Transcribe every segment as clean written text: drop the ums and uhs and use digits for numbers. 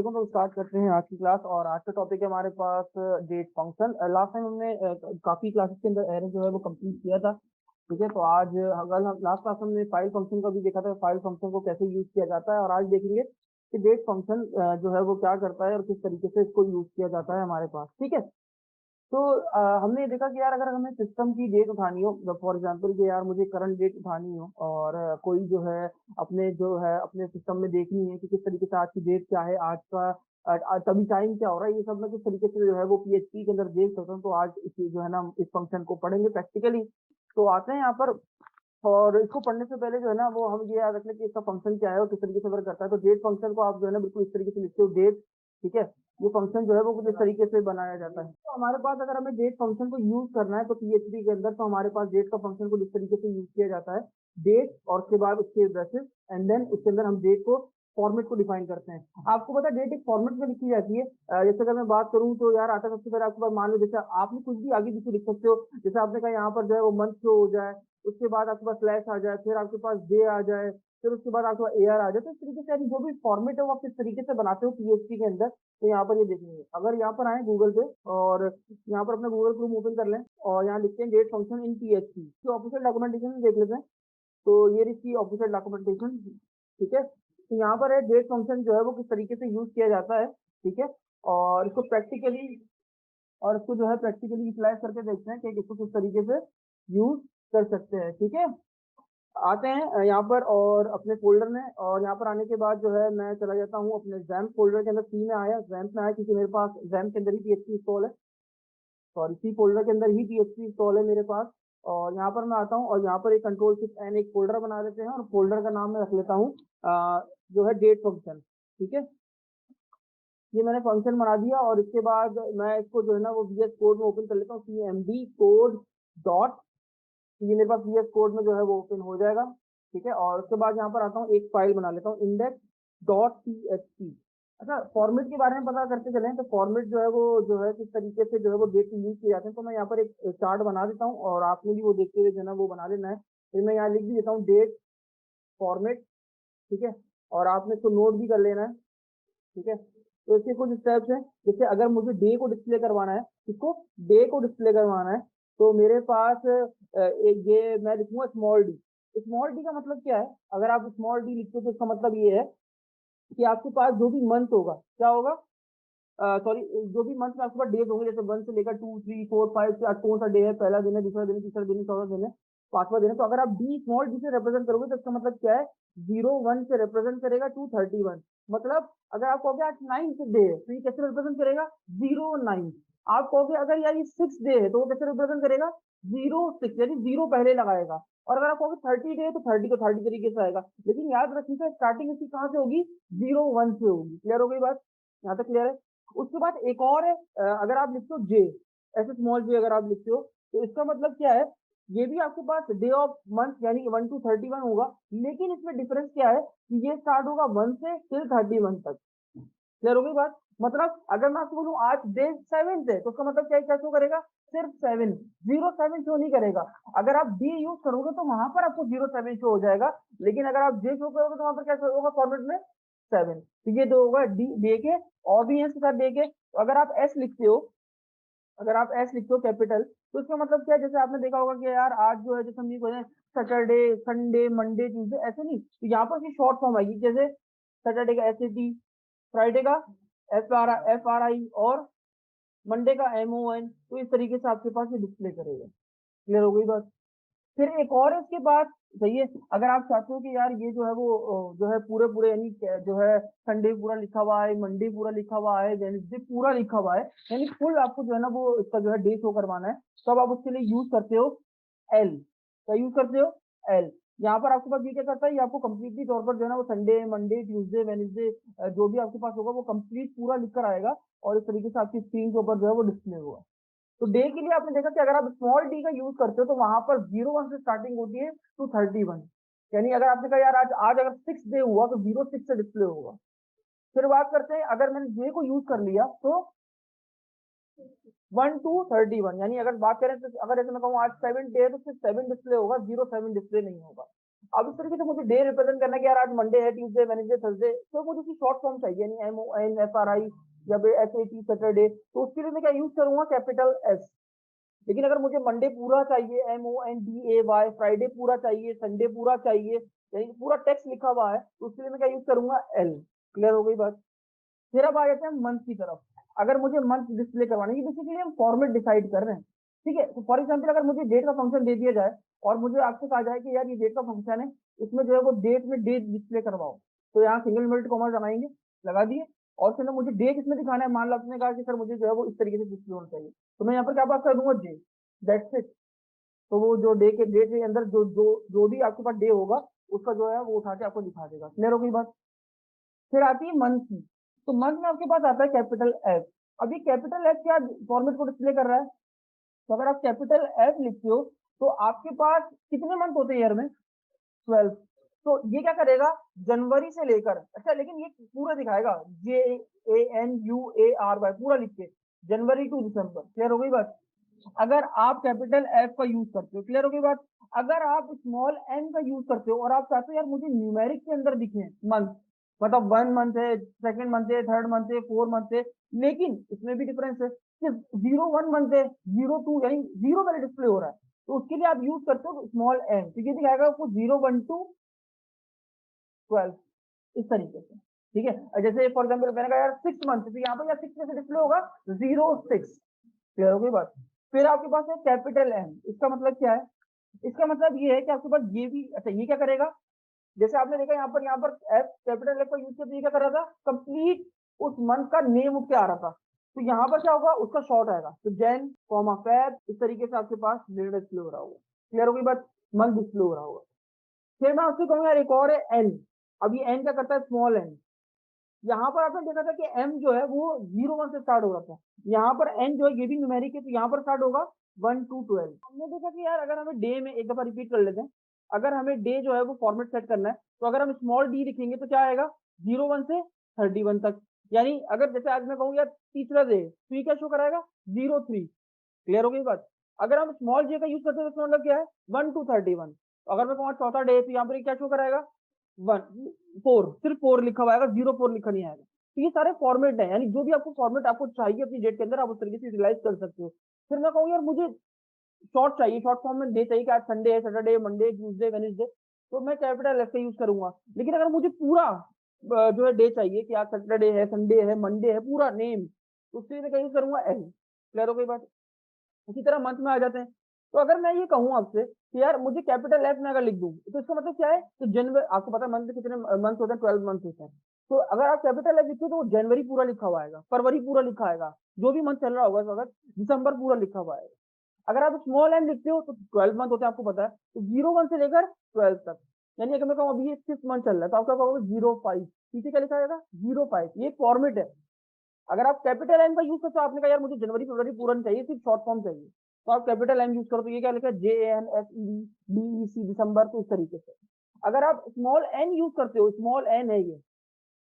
वालेकुम। तो स्टार्ट करते हैं आज की क्लास। और आज का टॉपिक है हमारे पास डेट फंक्शन। लास्ट टाइम हमने काफी क्लासेस के अंदर एरे जो है वो कंप्लीट किया था। ठीक है, तो आज अगर हम लास्ट क्लास हमने फाइल फंक्शन का भी देखा था, फाइल फंक्शन को कैसे यूज किया जाता है। और आज देखेंगे कि डेट फंक्शन जो है वो क्या करता है और किस तरीके से इसको यूज किया जाता है हमारे पास। ठीक है, तो हमने ये देखा कि यार अगर हमें सिस्टम की डेट उठानी हो, फॉर एग्जांपल कि यार मुझे करंट डेट उठानी हो और कोई जो है अपने सिस्टम में देखनी है कि किस तरीके से आज की डेट क्या है, आज का तभी टाइम क्या हो रहा है, ये सब मैं किस तरीके से जो है वो पीएचपी के अंदर देख सकता हूँ। तो आज इस जो है ना हम इस फंक्शन को पढ़ेंगे प्रैक्टिकली। तो आते हैं यहाँ पर। और इसको पढ़ने से पहले जो है ना वो हम ये याद रख लें कि इसका फंक्शन क्या है और किस तरीके से वर्क करता है। तो डेट फंक्शन को आप जो है ना बिल्कुल इस तरीके से लिखते हो, डेट। ठीक है, ये फंक्शन जो है वो कुछ इस तरीके से बनाया जाता है। तो हमारे पास अगर हमें डेट फंक्शन को यूज करना है तो पीएचपी के अंदर तो हमारे पास डेट का फंक्शन को इस तरीके से यूज किया जाता है, डेट और उसके बाद उसके ब्रैकेट एंड देन उसके अंदर हम डेट को फॉर्मेट को डिफाइन करते हैं। आपको पता है डेट एक फॉर्मेट में लिखी जाती है। जैसे अगर मैं बात करूं तो यार आता सबसे पहले आपके पास मान लो जैसे आपने कुछ भी आगे पीछे लिख सकते हो। जैसे आपने कहा यहाँ पर जो है वो मंथ शो हो जाए, उसके बाद आपके पास स्लैश आ जाए, फिर आपके पास डे आ जाए, फिर उसके बाद आपके पास एआर आ जाए। तो इस तरीके से यानी जो भी फॉर्मेट है वो आप किस तरीके से बनाते हो पीएचपी के अंदर, तो यहाँ पर ये देखेंगे। अगर यहाँ पर आए गूगल पे और यहाँ पर अपना गूगल क्रोम ओपन कर लें और यहाँ लिखते हैं डेट फंक्शन इन पीएचपी, तो ऑफिशियल डॉक्यूमेंटेशन देख लेते हैं। तो ये इसकी ऑफिशियल डॉक्यूमेंटेशन। ठीक है, तो यहाँ पर है डेट फंक्शन जो है वो किस तरीके से यूज किया जाता है। ठीक है, और इसको प्रैक्टिकली यूटिलाइज करके देखते हैं कि इसको किस तरीके से यूज कर सकते हैं। ठीक है, आते हैं यहाँ पर और अपने फोल्डर में। और यहाँ पर आने के बाद जो है मैं चला जाता हूँ अपने जैम्प फोल्डर के अंदर। सी में आया, जैम्प में आया क्योंकि मेरे पास जैम्प के अंदर ही पीएचपी इंस्टॉल है। सॉरी, सी फोल्डर के अंदर ही पीएचपी इंस्टॉल है मेरे पास। और यहाँ पर मैं आता हूँ और यहाँ पर एक कंट्रोल शिफ्ट एन एक फोल्डर बना देते हैं और फोल्डर का नाम मैं रख लेता हूँ जो है डेट फंक्शन। ठीक है, ये मैंने फंक्शन बना दिया और इसके बाद मैं इसको जो है ना वो वीएस कोड में ओपन कर लेता हूँ, cmd कोड डॉट। ये मेरे पास वीएस कोड में जो है वो ओपन हो जाएगा। ठीक है, और उसके बाद यहाँ पर आता हूँ, एक फाइल बना लेता हूँ इंडेक्स डॉट pht। अच्छा, फॉर्मेट के बारे में पता करते चलें तो फॉर्मेट जो है किस तरीके से जो है वो डेट यूज किए जाते हैं। तो मैं यहाँ पर एक चार्ट बना देता हूँ और आपने भी वो देखते हुए जो है ना वो बना लेना है। फिर मैं यहाँ लिख भी देता हूँ डेट फॉर्मेट। ठीक है, और आपने इसको नोट भी कर लेना है। ठीक है, तो इसके कुछ स्टेप्स हैं। जैसे अगर मुझे डे को डिस्प्ले करवाना है, इसको डे को डिस्प्ले करवाना है, तो मेरे पास ये मैं लिखूंगा स्मॉल डी। स्मॉल डी का मतलब क्या है? अगर आप स्मॉल डी लिखते हो तो इसका मतलब ये है कि आपके पास जो भी मंथ होगा, क्या होगा, सॉरी, जो भी मंथ में आपके पास डेज होंगे, जैसे 1 से लेकर 2 3 4 5 से आज कौन सा डे है, पहला दिन है, दूसरा दिन है, तीसरा दिन है, चौथा दिन है, पांचवा दिन है। तो अगर आप डी स्मॉल डी से रिप्रेजेंट करोगे तो इसका मतलब क्या है, 0 1 से रिप्रेजेंट करेगा टू 31। मतलब अगर आप कहोगे आज 9th डे है तो ये कैसे रिप्रेजेंट करेगा, 0 9। आप कहोगे अगर यार ये 6th डे है तो वो कैसे रिप्रेजेंट करेगा, 0 6, यानी 0 पहले लगाएगा। और अगर आप कहोगे 30 डे है तो 30 को 30 तरीके से आएगा। लेकिन याद रखिएगा स्टार्टिंग इसकी कहाँ से होगी, 0 1 से होगी। क्लियर हो गई बात? यहाँ तक क्लियर है? उसके बाद एक और है, अगर आप लिखते हो जे, ऐसे स्मॉल जे अगर आप लिखते हो तो इसका मतलब क्या है, ये भी आपके पास डे ऑफ मंथ यानी 1 to 31 होगा। लेकिन इसमें डिफरेंस क्या है कि ये स्टार्ट होगा 1 से till 31 तक। क्लियर हो गई बात? मतलब अगर मैं आपको बोलूं आज डे 7 है तो उसका मतलब क्या शो करेगा, सिर्फ 7, 0 7 शो नहीं करेगा। अगर आप डी यूज करोगे तो वहां पर आपको 0 7 शो हो जाएगा। लेकिन अगर आप जे शो करोगे तो वहां पर क्या शो होगा फॉर्मेट में, 7। तो ये दो होगा डी डे के, और भी है इसके साथ डे के। तो अगर आप एस लिखते हो, कैपिटल, तो इसका मतलब क्या है, जैसे आपने देखा होगा कि यार आज जो है जैसे हम ये बोले सैटरडे संडे मंडे ट्यूसडे, ऐसे नहीं, तो यहाँ पर शॉर्ट फॉर्म आएगी। जैसे सैटरडे का SAT, फ्राइडे का FRI और मंडे का MON। तो इस तरीके से आपके पास ये डिस्प्ले करेगा। क्लियर हो गई बात? फिर एक और है उसके बाद, सही है, अगर आप चाहते हो कि यार ये जो है वो जो है पूरे पूरे यानी जो है संडे पूरा लिखा हुआ है, मंडे पूरा लिखा हुआ है, वेडनेसडे पूरा लिखा हुआ है, यानी फुल आपको जो है ना वो इसका जो है डे शो करवाना है, तो अब आप उसके लिए यूज करते हो एल। क्या यूज करते हो? एल। यहाँ पर आपके पास ये क्या करता है, ये आपको कंप्लीटली तौर पर जो है ना वो संडे मंडे ट्यूसडे वेडनेसडे जो भी आपके पास होगा वो कंप्लीट पूरा लिख कर आएगा और इस तरीके से आपकी स्क्रीन के ऊपर जो है वो डिस्प्ले होगा। तो डे के लिए आपने देखा कि अगर आप स्मॉल डी का यूज करते हो तो वहां पर 0 1 से स्टार्टिंग होती है टू 31। यानी अगर आपने कहा यार आज आज अगर 6 डे हुआ तो 0 6 से डिस्प्ले होगा। फिर बात करते हैं, अगर मैंने जे को यूज कर लिया तो 1 to 31, यानी अगर बात करें तो अगर जैसे मैं कहूँ आज 7 डे है तो सिर्फ 7 डिस्प्ले होगा, 0 7 डिस्प्ले नहीं होगा। अब इस तरीके से मुझे डे रिप्रेजेंट करना है कि यार आज मंडे है, ट्यूसडे, वेडनेसडे, थर्सडे, तो मुझे उसकी शॉर्ट फॉर्म चाहिए, यानी MONFRI या फिर SAT सैटरडे, तो उसके लिए मैं क्या यूज करूंगा, कैपिटल S। लेकिन अगर मुझे मंडे पूरा चाहिए, MONDAY, फ्राइडे पूरा चाहिए, संडे पूरा चाहिए, यानी पूरा टेक्स्ट लिखा हुआ है, तो उसके लिए मैं क्या यूज करूंगा, L। क्लियर हो गई बात। फिर अब आ जाते हैं मंथ की तरफ। अगर मुझे मंथ डिस्प्ले करवाना है, बेसिकली हम फॉर्मेट डिसाइड कर रहे हैं, ठीक है। तो फॉर एग्जाम्पल अगर मुझे डेट का फंक्शन दे दिया जाए और मुझे आपसे कहा जाए कि यार ये डेट का फंक्शन है, इसमें जो है वो डेट में डेट डिस्प्ले करवाओ, तो यहाँ सिंगल इन्वर्टेड कॉमा लगाएंगे, लगा दिए, और फिर मुझे डेट इसमें दिखाना है, मान लो आपने कहा कि सर मुझे जो है वो इस तरीके से डिस्प्ले होना चाहिए, तो मैं यहाँ पर क्या बात कर दूंगा, डे, दैट्स इट। तो वो जो डे के अंदर जो भी आपके पास डे होगा, उसका जो है वो उठा के आपको दिखा देगा। क्लियर हो गई बात। फिर आती है मंथ की। तो मंथ में आपके पास आता है कैपिटल एफ। अब ये कैपिटल एफ क्या फॉर्मेट को डिस्प्ले कर रहा है, तो अगर आप कैपिटल एफ लिखते हो तो आपके पास कितने मंथ होते हैं ईयर में, 12। तो ये क्या करेगा, जनवरी से लेकर, अच्छा लेकिन ये पूरा दिखाएगा, JANUARY पूरा लिख के, जनवरी टू दिसंबर। क्लियर हो गई बात। अगर आप कैपिटल एफ का यूज करते हो, क्लियर हो गई बात। अगर आप स्मॉल एन का यूज करते हो और आप चाहते हो यार मुझे न्यूमेरिक के अंदर दिखे मंथ, मतलब 1 मंथ है, सेकंड मंथ है, थर्ड मंथ है, 4 मंथ है, लेकिन इसमें भी डिफरेंस है कि 01 मंथ है, 02 यानी जीरो पहले डिस्प्ले हो रहा है, तो उसके लिए आप यूज करते हो स्मॉल एन, तो ये दिखाएगा आपको 0, 1 to 12 इस तरीके से, ठीक है। जैसे फॉर एग्जाम्पल मैंने कहा यार 6 मंथ, तो यहाँ पर यार 6 में से डिस्प्ले होगा 06। क्लियर हो गई बात। फिर आपके पास है कैपिटल एम। इसका मतलब क्या है, इसका मतलब ये है कि आपके पास ये भी, अच्छा ये क्या करेगा, जैसे आपने देखा यहाँ पर एफ, कैपिटल एफ का यूज करके क्या कर रहा था, कंप्लीट उस मंथ का नेम उठ के आ रहा था, तो यहाँ पर क्या होगा, उसका शॉर्ट आएगा, तो जैन कॉमा फेब, इस तरीके से आपके पास डेट डिस्प्ले हो रहा होगा। क्लियर हो गई बात, मंथ डिस्प्ले हो रहा होगा। फिर मैं आपसे कहूंगा यार एक और है एन। अब ये एन क्या करता है, स्मॉल एन। यहाँ पर आपने देखा था कि m जो है वो 01 से स्टार्ट हो रहा था, यहाँ पर n जो है ये भी न्यूमेरिक है, तो यहाँ पर स्टार्ट होगा 1 to 12। हमने देखा कि यार अगर हमें डे में, एक दफा रिपीट कर लेते हैं, अगर हमें डे जो है वो फॉर्मेट सेट करना है, तो अगर हम स्मॉल डी लिखेंगे तो क्या आएगा, 01 से 31 तक, यानी अगर जैसे आज मैं कहूँ यार तीसरा डे, तो ये क्या शो कराएगा, 03। क्लियर हो गई बात। अगर हम स्मॉल जे का यूज करते हैं तो मतलब क्या है, 1 to 31। अगर मैं कहूँ चौथा डे, तो यहाँ पर क्या शो कराएगा, 1 4, सिर्फ 4 लिखा हुआ आएगा, 04 लिखा नहीं आएगा। तो ये सारे फॉर्मेट है, यानी जो भी आपको फॉर्मेट आपको चाहिए अपनी डेट के अंदर, आप उस तरीके से यूटिलाइज कर सकते हो। फिर मैं कहूँ यार मुझे शॉर्ट चाहिए, शॉर्ट फॉर्म में डे चाहिए कि आज संडे है, सैटरडे, मंडे, ट्यूसडे, वेडनेसडे, तो मैं कैपिटल एस का यूज करूंगा। लेकिन अगर मुझे पूरा जो है डे चाहिए कि आज सैटरडे है, संडे है, मंडे है, पूरा नेम, तो उसके लिए मैं क्या यूज करूंगा, एल। क्लियर हो गई बात। इसी तरह मंथ में आ जाते हैं। तो अगर मैं ये कहूँ आपसे कि यार मुझे कैपिटल एफ में अगर लिख दूं, तो इसका मतलब क्या है, तो जनवरी, आपको पता है मंथ कितने मंथ होते हैं, 12 मंथ होते हैं। तो अगर आप कैपिटल एफ लिखते तो जनवरी पूरा लिखा हुआ आएगा, फरवरी पूरा लिखा आएगा, जो भी मंथ चल रहा होगा, अगर दिसंबर पूरा लिखा हुआ आएगा। अगर आप स्मॉल एम लिखते हो तो 12 मंथ होते हैं, आपको पता है, तो 01 से लेकर 12 तक, यानी अगर मैं कहूँ अभी 6 मंथ चल रहा है, तो आपका होगा 05, पीछे क्या लिखा जाएगा, 05। ये फॉर्मेट है। अगर आप कैपिटल एम का यूज करते हो, आपने कहा यार मुझे जनवरी फरवरी पूरा नहीं चाहिए, सिर्फ शॉर्ट फॉर्म चाहिए, तो आप कैपिटल एम यूज करो, तो ये क्या लिखा है, JANFED दिसंबर, तो इस तरीके से। अगर आप स्मॉल एन यूज करते हो, स्मॉल एन है ये,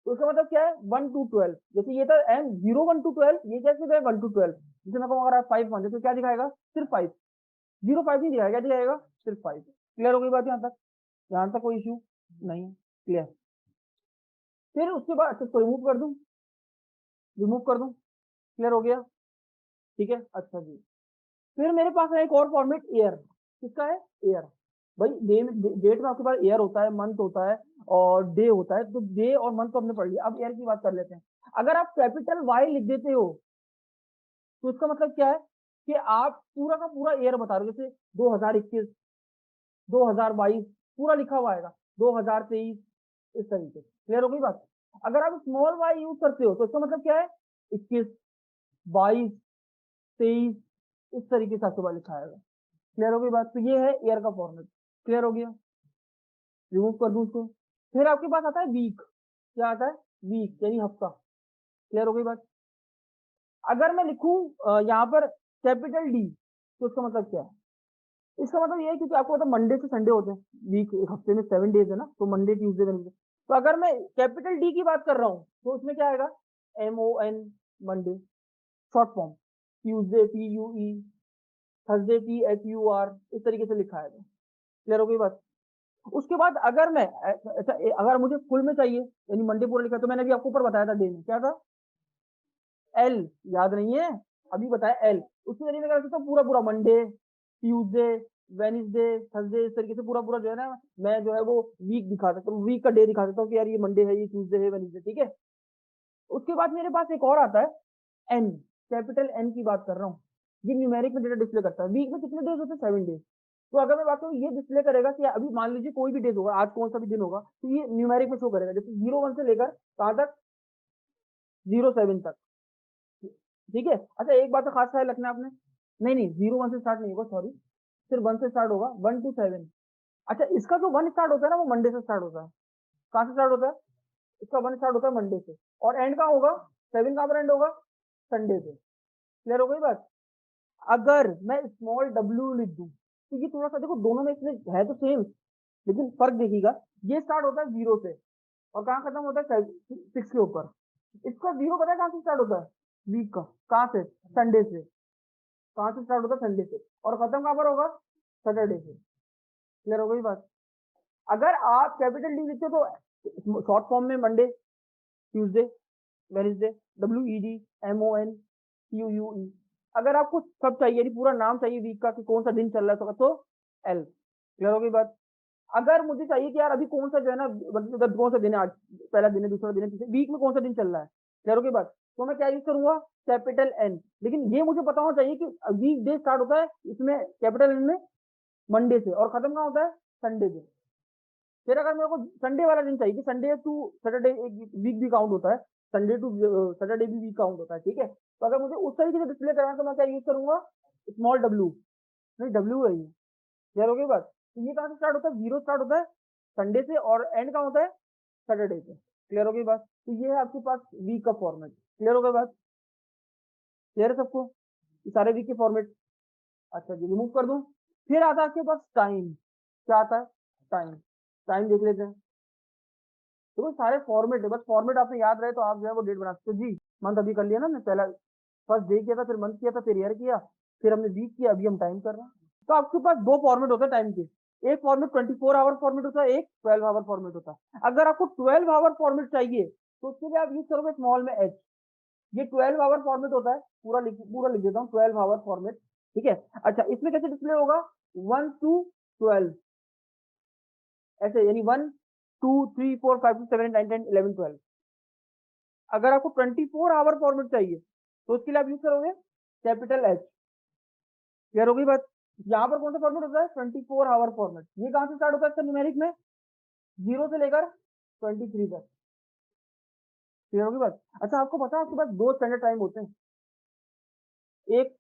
तो इसका मतलब क्या है, 1 to 12। जैसे ये था एम 01 to 12, ये कैसे है 1 to 12। जैसे मैं कहूँ अगर आप 5 मंथ है, तो क्या दिखाएगा, सिर्फ 5, 05 नहीं दिखाएगा, क्या दिखाएगा, सिर्फ 5। क्लियर हो गई बात यहाँ तक, यहाँ तक कोई इश्यू नहीं है। क्लियर। फिर उसके बाद अच्छा, इसको रिमूव कर दूं, क्लियर हो गया, ठीक है। अच्छा जी, फिर मेरे पास है एक और फॉर्मेट, एयर। किसका है, एयर। भाई डेट में आपके पास एयर होता है, मंथ होता है और डे होता है, तो डे और मंथ तो हमने पढ़ लिया, अब एयर की बात कर लेते हैं। अगर आप कैपिटल वाई लिख देते हो, तो इसका मतलब क्या है कि आप पूरा का पूरा ईयर बता रहे हो, जैसे 2021, 2022 पूरा लिखा हुआ आएगा, 2023, इस तरीके से। क्लियर हो गई बात। अगर आप स्मॉल वाई यूज करते हो, तो इसका मतलब क्या है, 21, 22, 23, इस तरीके से आपके पास लिखा आएगा। क्लियर हो गई बात। तो ये है ईयर का फॉर्मेट। क्लियर हो गया, रिमूव कर दूं इसको। फिर आपके पास आता है वीक। क्या आता है, वीक यानी हफ्ता। क्लियर हो गई बात। अगर मैं लिखूं यहाँ पर कैपिटल डी, तो इसका मतलब क्या है, इसका मतलब ये है क्योंकि आपको पता मंडे से संडे होते हैं, वीक एक हफ्ते में 7 डेज है ना, तो मंडे, ट्यूसडे, वेडनेसडे। तो अगर मैं कैपिटल डी की बात कर रहा हूँ, तो उसमें क्या आएगा, MON, Monday, short form, Tuesday TUE, Thursday THUR, इस तरीके से लिखा है। क्लियर हो गई बात। उसके बाद अगर मैं अच्छा अगर मुझे फुल में चाहिए यानी मंडे पूरा लिखा, तो मैंने अभी आपको ऊपर बताया था डे में क्या था, एल, याद नहीं है, अभी बताया एल। उसके जरिए मैं कर सकता हूँ पूरा पूरा मंडे, ट्यूसडे, वेनिसडे, थर्सडे, इस तरीके से पूरा पूरा जो है ना मैं जो है वो वीक दिखा सकता हूँ, वीक का डे दिखा सकता हूँ कि यार ये मंडे है, ये ट्यूसडे है, वेनिसडे, ठीक है। उसके बाद मेरे पास एक और आता है एन, कैपिटल एन की बात कर रहा हूँ। ये न्यूमेरिक में डेटा डिस्प्ले करता है। वीक में कितने डेज होते हैं, 7 डेज। तो अगर मैं बात करूँ ये डिस्प्ले करेगा कि अभी मान लीजिए कोई भी डेज होगा, आज कौन सा भी दिन होगा, तो ये न्यूमेरिक में शो करेगा, जैसे 01 से लेकर कहाँ तक, 07 तक, ठीक है। अच्छा एक बात का खास ख्याल रखना आपने, नहीं नहीं 01 से स्टार्ट नहीं होगा, सॉरी, सिर्फ 1 से स्टार्ट होगा, 1 to 7। अच्छा इसका जो 1 स्टार्ट होता है ना वो मंडे से स्टार्ट होता है। कहाँ से स्टार्ट होता है, इसका 1 स्टार्ट होता है मंडे से, और एंड कहाँ होगा, 7 कहाँ पर एंड होगा, संडे से। क्लियर हो गई बात। अगर मैं स्मॉल w लिख दूं तो ये थोड़ा सा देखो, दोनों में इसमें है तो सेम, लेकिन फर्क देखिएगा, ये स्टार्ट होता है 0 से और कहाँ खत्म होता है 6 के ऊपर। इसका 0 पता है कहाँ से स्टार्ट होता है, वीक का, कहाँ से, संडे से। कहाँ से स्टार्ट होता है, संडे से, और खत्म कहाँ पर होगा, सैटरडे से। क्लियर हो गई बात। अगर आप कैपिटल डी लिखते हो तो शॉर्ट फॉर्म में मंडे, ट्यूसडे, वेडनेसडे, WEDMONQUE। अगर आपको सब चाहिए यानी पूरा नाम चाहिए वीक का कि कौन सा दिन चल रहा है तो एल। क्लियर हो गई बात। अगर मुझे चाहिए कि यार अभी कौन सा जो है ना मतलब कौन सा दिन है, आज पहला दिन है, दूसरा दिन है, तीसरा वीक में कौन सा दिन चल रहा है, क्लियर हो गई बात, तो मैं क्या यूज करूंगा, कैपिटल एन। लेकिन ये मुझे पता होना चाहिए कि वीक डे स्टार्ट होता है इसमें कैपिटल एन में मंडे से और खत्म कहाँ होता है, संडे से। फिर अगर मेरे को संडे वाला दिन चाहिए कि संडे टू सैटरडे एक वीक भी काउंट होता है, संडे टू सैटरडे भी वीक काउंट होता है, ठीक है। तो अगर मुझे उस तरीके से डिस्प्ले करना है तो मैं क्या यूज करूंगा, स्मॉल डब्ल्यू, नहीं डब्ल्यू है ये, क्लियर हो गई बात। तो ये कहाँ से स्टार्ट होता है, 0 स्टार्ट होता है संडे से और एंड कहाँ होता है, सैटरडे से। क्लियर हो गई बात। तो ये है आपके पास वीक का फॉर्मेट। क्लियर हो गई बात, क्लियर है सबको, ये सारे वीक के फॉर्मेट। अच्छा जी रिमूव कर दूं। फिर आता है आपके पास टाइम, क्या आता है, टाइम। टाइम देख लेते हैं। तो सारे फॉर्मेट है, बस फॉर्मेट आपने याद रहे तो आप जो है वो डेट बना सकते हो जी। मंथ अभी कर लिया ना, मैं पहला फर्स्ट डे किया था, फिर मंथ किया था, फिर ईयर किया, फिर हमने वीक किया, अभी हम टाइम कर रहे हैं। तो आपके पास दो फॉर्मेट होता है टाइम के, एक फॉर्मेट 24 आवर फॉर्मेट होता है, एक 12 आवर फॉर्मेट होता है। अगर आपको 12 आवर फॉर्मेट चाहिए तो उसके लिए आप यूज करोगे स्मॉल में एच। ये 12 आवर फॉर्मेट होता है, पूरा लिख देता हूँ 12 आवर फॉर्मेट, ठीक है। अच्छा इसमें कैसे डिस्प्ले होगा, 1 to 12 ऐसे, यानी 1 2 3 4 5 6 7 8 9 10 11 12। अगर आपको 24 आवर फॉर्मेट चाहिए तो उसके लिए आप यूज करोगे कैपिटल एच। क्लियर हो गई बात। यहाँ पर कौन सा फॉर्मेट होता है, 24 आवर फॉर्मेट। ये कहाँ से स्टार्ट होता है न्यूमेरिक में, 0 से लेकर 23 तक। क्लियर हो गई बात। अच्छा आपको पता है आपके पास दो स्टैंडर्ड टाइम होते हैं, एक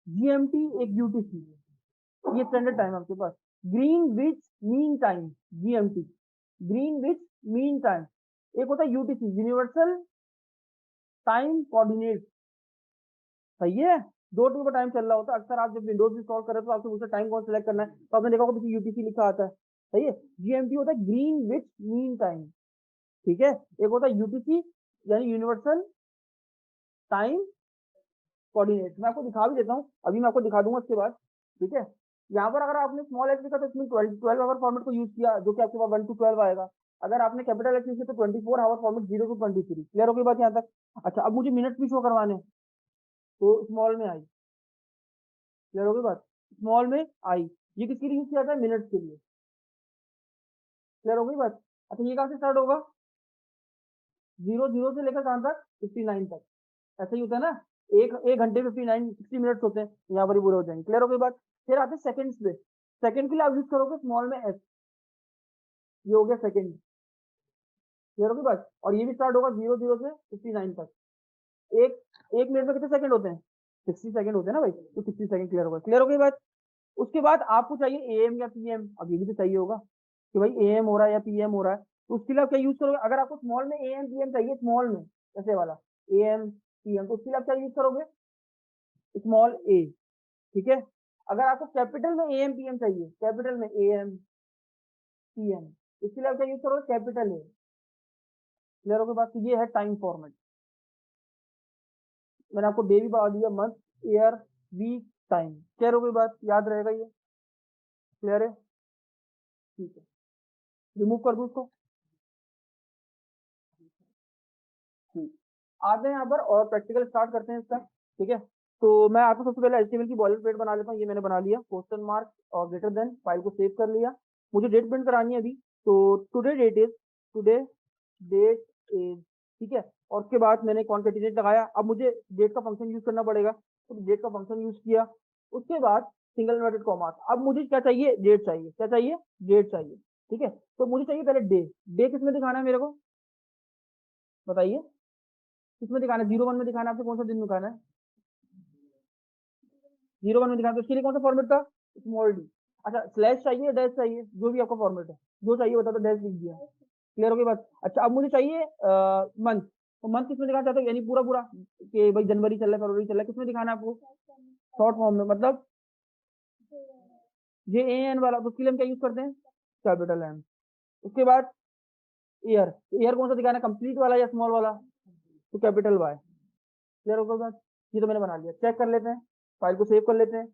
GMT, एक UTC। ये स्टैंडर्ड टाइम आपके पास, Greenwich mean time, GMT, Greenwich mean time. एक होता है UTC, यूनिवर्सल टाइम कोऑर्डिनेट। सही है, दो टू का टाइम चल रहा होता है। अक्सर आप जब विंडोज भी सॉल्व कर रहे हो तो आपसे पूछते टाइम कौन सेलेक्ट करना है, तो आपने देखा होगा पीछे यूटीसी लिखा आता है। सही है, GMT होता है ग्रीन विच मीन टाइम, ठीक है। एक होता है UTC यानी यूनिवर्सल टाइम कोऑर्डिनेट। मैं आपको दिखा भी देता हूँ, अभी मैं आपको दिखा दूंगा इसके बाद, ठीक है। यहाँ पर अगर आपने स्मॉल एच लिखा तो इसमें 12 आवर फॉर्मेट को यूज किया, जो कि आपके पास 1 to 12 आएगा। अगर आपने कैपिटल एच यूज किया तो 24 आवर फॉर्मेट 0 to 23। क्लियर हो गई बात यहाँ तक। अच्छा अब मुझे मिनट भी शो करवाने, तो स्मॉल में आई। क्लियर हो गई बात, स्मॉल में आई। ये किसके लिए यूज किया जाता है, मिनट्स के लिए। क्लियर हो गई बात। अच्छा ये कहाँ से स्टार्ट होगा, 0 से लेकर कहाँ तक, 59 तक। ऐसा ही होता है ना, एक घंटे 60 मिनट्स होते हैं, यहाँ पर ही पूरे हो जाएंगे। क्लियर हो गई बात। फिर आते हैं सेकंड्स पे। सेकंड के लिए आप यूज करोगे स्मॉल में एस, ये हो गया सेकंड। क्लियर हो गई बात। और ये भी स्टार्ट होगा 0 से 59 तक। एक एक मिनट में कितने सेकंड होते हैं, 60 सेकंड होते हैं ना भाई, तो 60 सेकंड। क्लियर होगा, क्लियर हो गई बात। उसके बाद आपको चाहिए AM या PM, अब ये भी तो चाहिए होगा कि भाई AM हो रहा है या PM हो रहा है, तो उसके लिए आप क्या यूज करोगे। अगर आपको स्मॉल में AM PM चाहिए, स्मॉल में ऐसे वाला AM PM, तो उसके लिए आप क्या यूज करोगे, स्मॉल a, ठीक है। अगर आपको कैपिटल में AM PM चाहिए, कैपिटल में AM PM, इसके लिए आप क्या यूज करोगे, कैपिटल A। क्लियर हो गई बात। तो ये है टाइम फॉर्मेट। मैंने आपको डे भी बता दिया, month, year, week, time. Clear हो गई बात, याद रहेगा ये, क्लियर है, ठीक है। रिमूव कर दूं इसको। आते हैं यहाँ पर और प्रैक्टिकल स्टार्ट करते हैं इसका। ठीक है, तो मैं आपको सबसे पहले HTML की बॉयलर प्लेट बना लेता हूँ। ये मैंने बना लिया, क्वेश्चन मार्क और ग्रेटर देन, फाइल को सेव कर लिया। मुझे डेट प्रिंट करानी है अभी, तो today date is, today date is, ठीक है। और उसके बाद मैंने कॉन्केटिनेट लगाया। अब मुझे डेट का फंक्शन यूज करना पड़ेगा, तो डेट का फंक्शन यूज किया। उसके बाद सिंगल इन्वर्टेड कॉमा। अब मुझे क्या चाहिए, डेट चाहिए। क्या चाहिए, डेट चाहिए। ठीक है, तो मुझे चाहिए पहले डे। डे किसमें दिखाना है मेरे को, बताइए किसमें दिखाना है? 01 में दिखाना है आपको, कौन सा दिन दिखाना है? 01 में दिखाना है, तो उसके लिए कौन सा फॉर्मेट था, स्मॉल डी। अच्छा, स्लैश चाहिए, डैश चाहिए, जो भी आपका फॉर्मेट है, जो चाहिए बता दो, डैश लिख दिया। क्लियर हो गई बात? अच्छा, अब मुझे चाहिए मंथ। तो मंथ किसमें दिखाना चाहते हो, यानी पूरा पूरा, कि भाई जनवरी चल रहा है, फरवरी चल रहा है, किसमें दिखाना है आपको? शॉर्ट फॉर्म में, मतलब JAN वाला। तो उसके लिए हम क्या यूज करते हैं, कैपिटल एम। उसके बाद ईयर। ईयर कौन सा दिखाना है, कंप्लीट वाला या स्मॉल वाला? तो कैपिटल वाई। क्लियर हो गई बात? ये तो मैंने बना लिया। चेक कर लेते हैं, फाइल को सेव कर लेते हैं,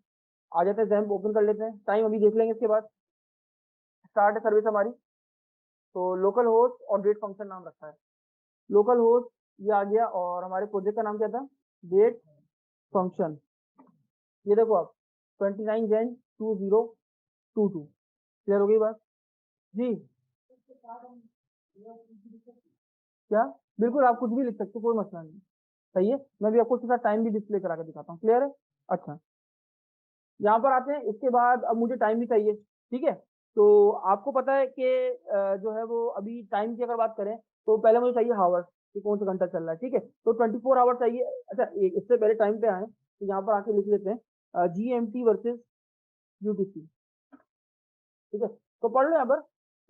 आ जाते हैं जैम्प ओपन कर लेते हैं। टाइम अभी देख लेंगे इसके बाद। स्टार्ट है सर्विस हमारी, तो लोकल होस्ट और डेट फंक्शन नाम रखा है। लोकल होस्ट ये आ गया, और हमारे प्रोजेक्ट का नाम क्या था, डेट फंक्शन। ये देखो आप, 29 Jan 2022। क्लियर हो गई बात जी? क्या, बिल्कुल आप कुछ भी लिख सकते हो, कोई मसला नहीं। सही है, मैं भी आपको उसके साथ टाइम भी डिस्प्ले करा के दिखाता हूँ। क्लियर है? अच्छा, यहाँ पर आते हैं। इसके बाद अब मुझे टाइम भी चाहिए। ठीक है, तो आपको पता है कि जो है वो अभी टाइम की अगर बात करें, तो पहले मुझे चाहिए हावर्स, कि कौन सा घंटा चल रहा है। ठीक है, तो 24 आवर चाहिए। अच्छा, इससे पहले टाइम पे आए, तो यहाँ पर आके लिख लेते हैं GMT वर्सेज UTC। ठीक है, तो पढ़ लो यहाँ पर।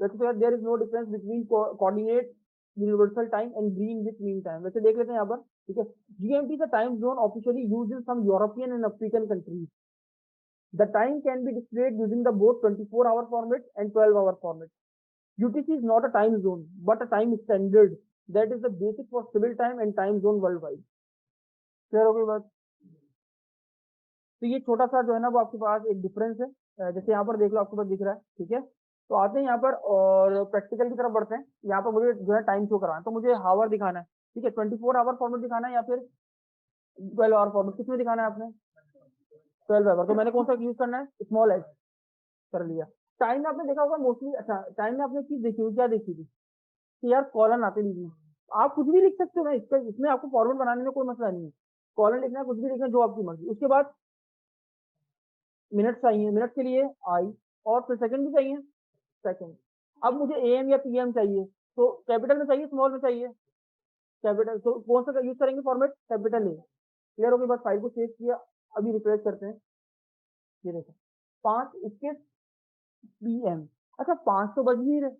वैसे there is no difference between coordinate universal time and Greenwich mean time. वैसे देख लेते हैं यहाँ पर। ठीक है, GMT is a time zone officially used in some European and African countries. The time can be displayed using the both 24-hour format and 12-hour format. UTC is not a time zone, but a time standard that is the basic for civil time and time zone worldwide. Clear हो गई बात? तो ये छोटा सा जो है ना, वो आपके पास एक डिफरेंस है। जैसे यहाँ पर देख लो, आपके पास दिख रहा है। ठीक है, तो आते हैं यहाँ पर और प्रैक्टिकल की तरफ बढ़ते हैं। यहाँ पर मुझे जो है टाइम शो कराना है, तो मुझे हावर दिखाना है। ठीक है, 24 आवर फॉर्मेट दिखाना है या फिर 12 आवर फॉर्मेट, किसमें दिखाना है आपने? 12 आवर। तो मैंने कौन सा यूज करना है, स्मॉल एच। कर लिया। टाइम में आपने देखा होगा मोस्टली। अच्छा, टाइम में आपने चीज देखी हुई, क्या देखी थी कि यार कॉलन आते बीच में। आप कुछ भी लिख सकते हो ना, इसका इसमें आपको फॉर्मेट बनाने में कोई मसला नहीं है। कॉलन लिखना है, कुछ भी लिखना है, जो आपकी मर्जी। उसके बाद मिनट चाहिए, मिनट के लिए आई, और फिर सेकंड भी चाहिए, सेकंड। अब मुझे AM या PM चाहिए, तो कैपिटल में चाहिए, स्मॉल में चाहिए? कैपिटल। तो कौन सा यूज करेंगे फॉर्मेट, कैपिटल ए। क्लियर हो गई बात? फाइल को सेव किया, अभी रिफ्रेश करते हैं। ये देखो, 5:21 PM। अच्छा, 5 तो बज नहीं रहे,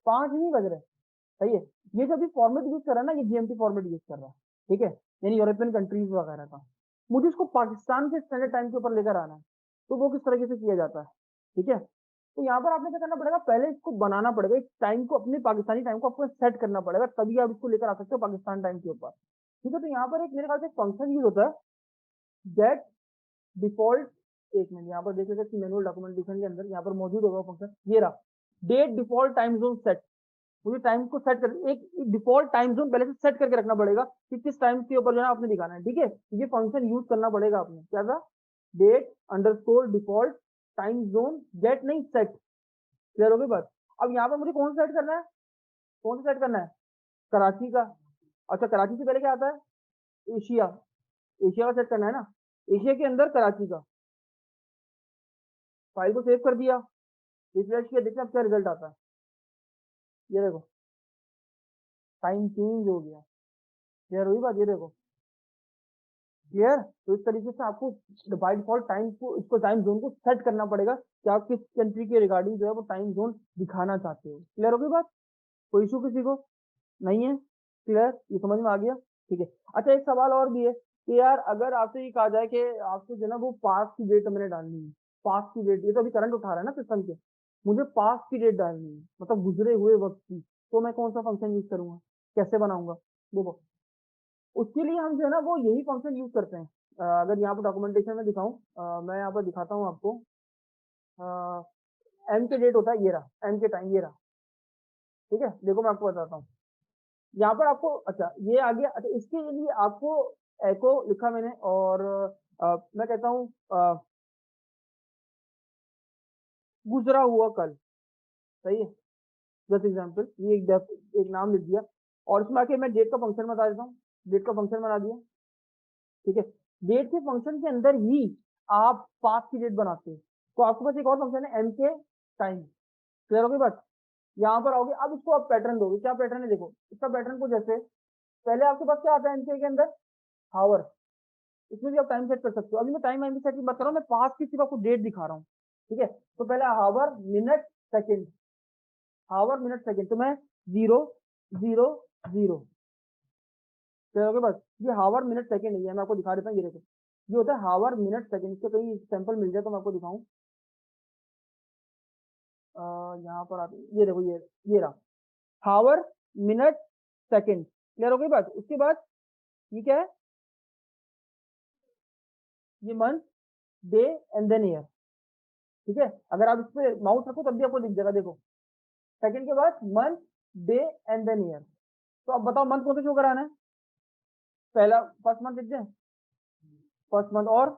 5 नहीं बज रहे। सही है, ये जो भी फॉर्मेट यूज कर रहा है ना, ये GMT फॉर्मेट यूज कर रहा है। ठीक है, यानी यूरोपियन कंट्रीज वगैरह का। मुझे इसको पाकिस्तान के स्टैंडर्ड टाइम के ऊपर लेकर आना है, तो वो किस तरीके से किया जाता है? ठीक है, तो यहाँ पर आपने क्या करना पड़ेगा, पहले इसको बनाना पड़ेगा, इस टाइम को, अपने पाकिस्तानी टाइम को आपको सेट करना पड़ेगा, तभी आप इसको लेकर आ सकते हो पाकिस्तान टाइम के ऊपर। ठीक है, तो यहाँ पर एक मेरे ख्याल से फंक्शन यूज होता है, गेट डिफॉल्ट। एक मिनट, यहाँ पर देख लेते हैं मैनुअल डॉक्यूमेंटेशन के अंदर, यहाँ पर मौजूद होगा फंक्शन, ये रहा, date default time zone set. मुझे टाइम को सेट कर, एक डिफॉल्ट टाइम जोन पहले से सेट करके रखना पड़ेगा कि किस टाइम के ऊपर जो है आपने दिखाना है। ठीक है, ये फंक्शन यूज करना पड़ेगा आपने। क्या था, date underscore default time zone get, नहीं सेट। क्लियर हो गई बात? अब यहाँ पर मुझे कौन सा सेट करना है, कौन सा सेट करना है, कराची का। अच्छा, कराची से पहले क्या आता है, एशिया। एशिया का सेट करना है ना, एशिया के अंदर कराची का। फाइल को सेव कर दिया, रिफ्रेश किया, देखते हैं अब क्या रिजल्ट आता है। ये देखो, टाइम चेंज हो गया। क्लियर हुई बात? ये देखो, क्लियर। तो इस तरीके से आपको बाय डिफॉल्ट टाइम को, इसको टाइम जोन को सेट करना पड़ेगा कि आप किस कंट्री के रिगार्डिंग जो है वो टाइम जोन दिखाना चाहते हो। क्लियर हो गई बात? कोई इशू किसी को नहीं है? क्लियर, ये समझ में आ गया? ठीक है। अच्छा, एक सवाल और भी है कि यार अगर आपसे ये कहा जाए कि आपको जो है ना वो पास की डेट मैंने डालनी है, पास की डेट, ये तो अभी करंट उठा रहा है ना सिस्टम के, मुझे पास की डेट डालनी है, मतलब गुजरे हुए वक्त की, तो मैं कौन सा फंक्शन यूज करूंगा, कैसे बनाऊंगा? देखो, उसके लिए हम जो है ना वो यही फंक्शन यूज करते हैं। अगर यहाँ पर डॉक्यूमेंटेशन में दिखाऊं, मैं यहाँ पर दिखाता हूँ आपको। एम के डेट होता है ये रहा, एम के टाइम ये रहा, ठीक है। देखो मैं आपको बताता हूँ, यहाँ पर आपको, अच्छा ये आ गया। अच्छा इसके लिए आपको एको लिखा मैंने, और मैं कहता हूँ गुजरा हुआ कल, सही है। जस्ट एग्जाम्पल, ये एक नाम लिख दिया, और इसमें आके मैं डेट का फंक्शन बता देता हूँ, डेट का फंक्शन बना दिया, ठीक है। डेट के फंक्शन के अंदर ही आप पास की डेट बनाते हैं, तो आपके पास एक और फंक्शन है एम के टाइम। क्लियर होगी बात? यहाँ पर आओगे, अब इसको आप पैटर्न दोगे, क्या पैटर्न है देखो इसका पैटर्न को, जैसे पहले आपके पास क्या आता है एमके के अंदर, हावर, इसमें भी आप टाइम सेट कर सकते हो। अभी मैं टाइम सेट की बात कर रहा हूँ, मैं पास की सिर्फ आपको डेट दिखा रहा हूँ, ठीक है। तो पहले हावर मिनट सेकेंड, हावर मिनट सेकेंड, तो मैं 0 0 0, चलोगे बस। ये हावर मिनट सेकेंड नहीं है, मैं आपको दिखा देता हूँ, ये देखो ये होता है हावर मिनट सेकेंड। इसके कहीं सैंपल मिल जाए तो मैं आपको दिखाऊं, यहाँ पर आते, ये देखो ये रहा हावर मिनट सेकेंड। क्लियर हो गई बात? उसके बाद ये क्या है, ये month day and then year, ठीक है। अगर आप इस पे माउस रखो तब भी आपको दिख जाएगा, देखो सेकंड के बाद month day and then year. तो अब बताओ मंथ कौन सा शो कराना है, पहला फर्स्ट मंथ लिख दें, फर्स्ट मंथ, और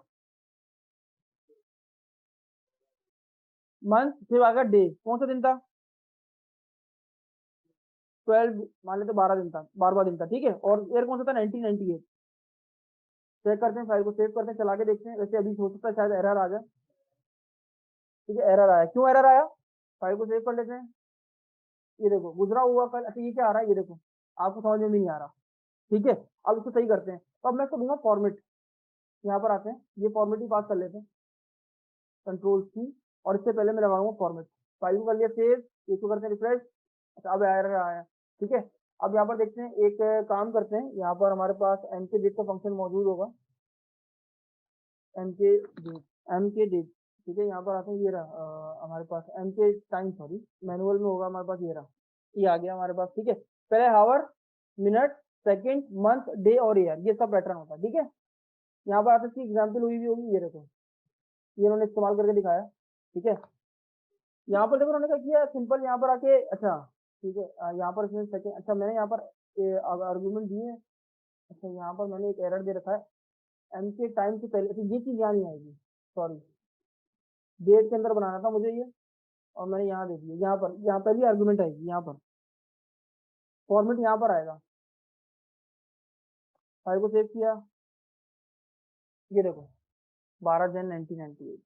मंथ, फिर आएगा डे, कौन सा दिन था, 12, मान लेते 12 दिन था, 12वां दिन था, ठीक है। और ईयर कौन सा था, 1998। चेक करते हैं, फाइल को सेव करते हैं, चला के देखते हैं। वैसे अभी हो सकता है शायद एरर आ जाए, ठीक है। एरर आया, क्यों एरर आया, फाइल को सेव कर लेते हैं। ये देखो गुजरा हुआ कल, अच्छा ये क्या आ रहा है, ये देखो आपको समझ में भी नहीं आ रहा, ठीक है। अब इसको सही करते हैं, तो अब मैं इसको दूंगा फॉर्मेट, यहाँ पर आते हैं, ये फॉर्मेट ही पास कर लेते हैं, कंट्रोल सी, और इससे पहले मैं लगाऊंगा फॉर्मेट। फाइल को कर लिया सेव, इसको करते हैं रिफ्रेश। अच्छा अब एरर आया, ठीक है। अब यहाँ पर देखते हैं, एक काम करते हैं, यहाँ पर हमारे पास एम के डेट का फंक्शन मौजूद होगा, एम के डेट, एम के डेट, ठीक है। यहाँ पर आते हैं, ये रहा हमारे पास एम के टाइम, सॉरी मैनुअल में होगा हमारे पास, ये रहा, ये आ गया हमारे पास, ठीक है। पहले हावर मिनट सेकेंड मंथ डे और ईयर, ये सब पैटर्न होता है, ठीक है। यहाँ पर आते हैं, इसकी एग्जाम्पल हुई भी होगी, ये देखो ये उन्होंने इस्तेमाल करके दिखाया, ठीक है। यहाँ पर देखो उन्होंने क्या किया, सिंपल यहाँ पर आके, अच्छा ठीक है, यहाँ पर इसमें सेकेंड, अच्छा मैंने यहाँ पर आर्गूमेंट दिए हैं। अच्छा यहाँ पर मैंने एक एरर दे रखा है, एम के टाइम से पहले, तो ये चीज यहाँ नहीं आएगी, सॉरी डेट के अंदर बनाना था मुझे ये, और मैंने यहाँ दे दिया, यहाँ पहली आर्गूमेंट आएगी, यहाँ पर फॉर्मेट यहाँ पर आएगा। फाइल को सेव किया, ये देखो 12 जन 1998।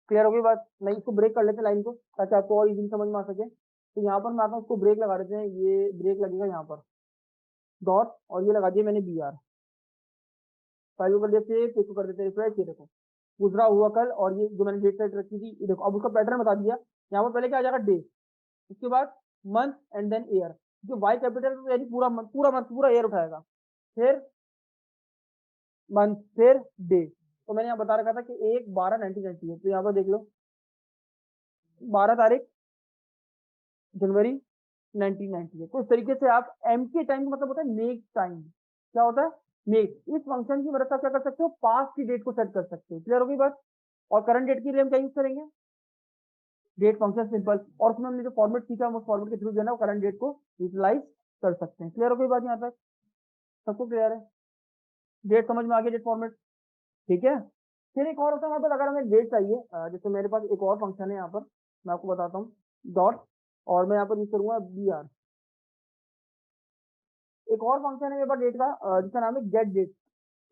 क्लियर हो गई बात? नहीं, इसको ब्रेक कर लेते हैं लाइन को, ताकि आपको और इजीली समझ में आ सके। तो यहाँ पर मैं आता हूँ, उसको ब्रेक लगा देते हैं, ये ब्रेक लगेगा यहाँ पर डॉट, और ये लगा दिया मैंने बी आर। फाइल को कर दिया सेव, पेज को कर देते हैं रिफ्रेश, ये देखो गुजरा हुआ कल, और ये जो मैंने डेट सेट रखी थी, ये देखो अब उसका पैटर्न बता दिया। यहाँ पर पहले क्या आ जाएगा, डे, उसके बाद मंथ एंड देन ईयर, जो वाई कैपिटल यानी पूरा मंथ, पूरा ईयर उठाएगा, फिर मंथ, फिर डे। तो मैंने यहाँ बता रखा था कि 1/12/1998, तो यहाँ पर देख लो 12 तारीख जनवरी 1998। तो इस तरीके से आप एम के टाइम का मतलब होता है मेक टाइम, क्या होता है, मेक। इस फंक्शन की मदद से आप क्या कर सकते हो, पास्ट की डेट को सेट कर सकते हो। क्लियर हो गई बात? और करंट डेट के लिए हम क्या यूज करेंगे, डेट फंक्शन सिंपल, और उसमें हमने जो फॉर्मेट सीखा हम उस फॉर्मेट के थ्रू जो है ना करंट डेट को यूटिलाइज कर सकते हैं। क्लियर हो गई बात? यहाँ तक सबको क्लियर है? डेट समझ में आ गया, डेट फॉर्मेट, ठीक है। फिर एक और होता है हमारे पास, अगर हमें डेट चाहिए, जैसे मेरे पास एक और फंक्शन है यहाँ पर, मैं आपको बताता हूँ, डॉट, और मैं यहाँ पर यूज करूंगा बी आर। एक और फंक्शन है मेरे पास डेट का, जिसका नाम है गेट डेट,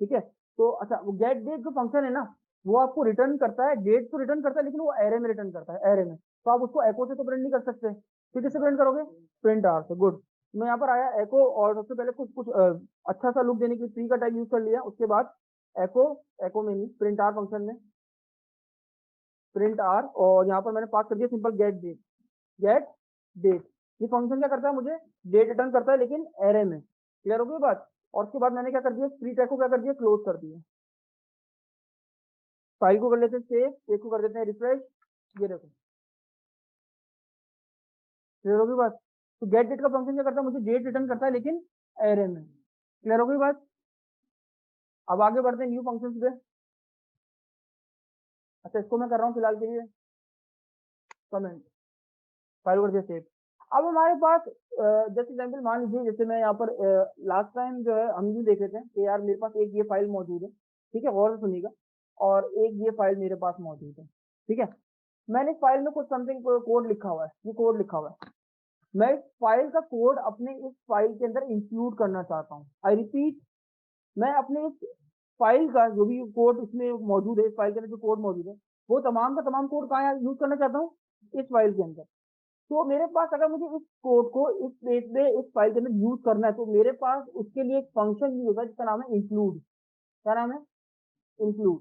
ठीक है। तो अच्छा वो गेट डेट जो फंक्शन है ना, वो आपको रिटर्न करता है, डेट तो रिटर्न करता है, लेकिन वो एरे में रिटर्न करता है, एरे में। तो आप उसको एको से तो प्रिंट नहीं कर सकते, फिर किससे प्रिंट करोगे, प्रिंट आर से। गुड, मैं यहाँ पर आया एको, और सबसे पहले कुछ कुछ अच्छा सा लुक देने के लिए ट्री का टाइप यूज कर लिया। उसके बाद एको, एको में नहीं, प्रिंट आर फंक्शन में, प्रिंट आर, और यहाँ पर मैंने पास कर दिया simple get date, get date. ये फंक्शन क्या करता है, मुझे डेट रिटर्न करता है, लेकिन एरे में। क्लियर हो गई बात? और उसके बाद मैंने क्या कर दिया, प्री टैग को क्या कर दिया, क्लोज कर दिया। फाइल को कर लेते हैं सेव, पेज को कर देते हैं रिफ्रेश, ये देखो क्लियर हो गई बात? तो गेट डेट का फंक्शन क्या करता है, मुझे डेट रिटर्न करता है, लेकिन एरे में। क्लियर हो गई बात? अब आगे बढ़ते हैं न्यू फंक्शन पे। अच्छा इसको मैं कर रहा हूँ फिलहाल के लिए कमेंट, फाइल को कर दिया सेव। अब हमारे पास जैसे एग्जाम्पल मान लीजिए, जैसे मैं यहाँ पर लास्ट टाइम जो है हम ये देख रहे थे कि यार मेरे पास एक ये फाइल मौजूद है, ठीक है, गौर से सुनिएगा, और एक ये फाइल मेरे पास मौजूद है, ठीक है। मैंने इस फाइल में कुछ समथिंग कोड लिखा हुआ है, ये कोड लिखा हुआ है, मैं इस फाइल का कोड अपने इस फाइल के अंदर इंक्लूड करना चाहता हूँ। आई रिपीट, मैं अपने इस फाइल का जो भी कोड इसमें मौजूद है, इस फाइल के अंदर जो कोड मौजूद है, वो तमाम का तमाम कोड कहाँ यूज करना चाहता हूँ, इस फाइल के अंदर। तो मेरे पास अगर मुझे इस कोड को इस पेज पे इस फाइल के अंदर यूज करना है, तो मेरे पास उसके लिए एक फंक्शन यूज होगा जिसका नाम है इंक्लूड। क्या नाम है? इंक्लूड।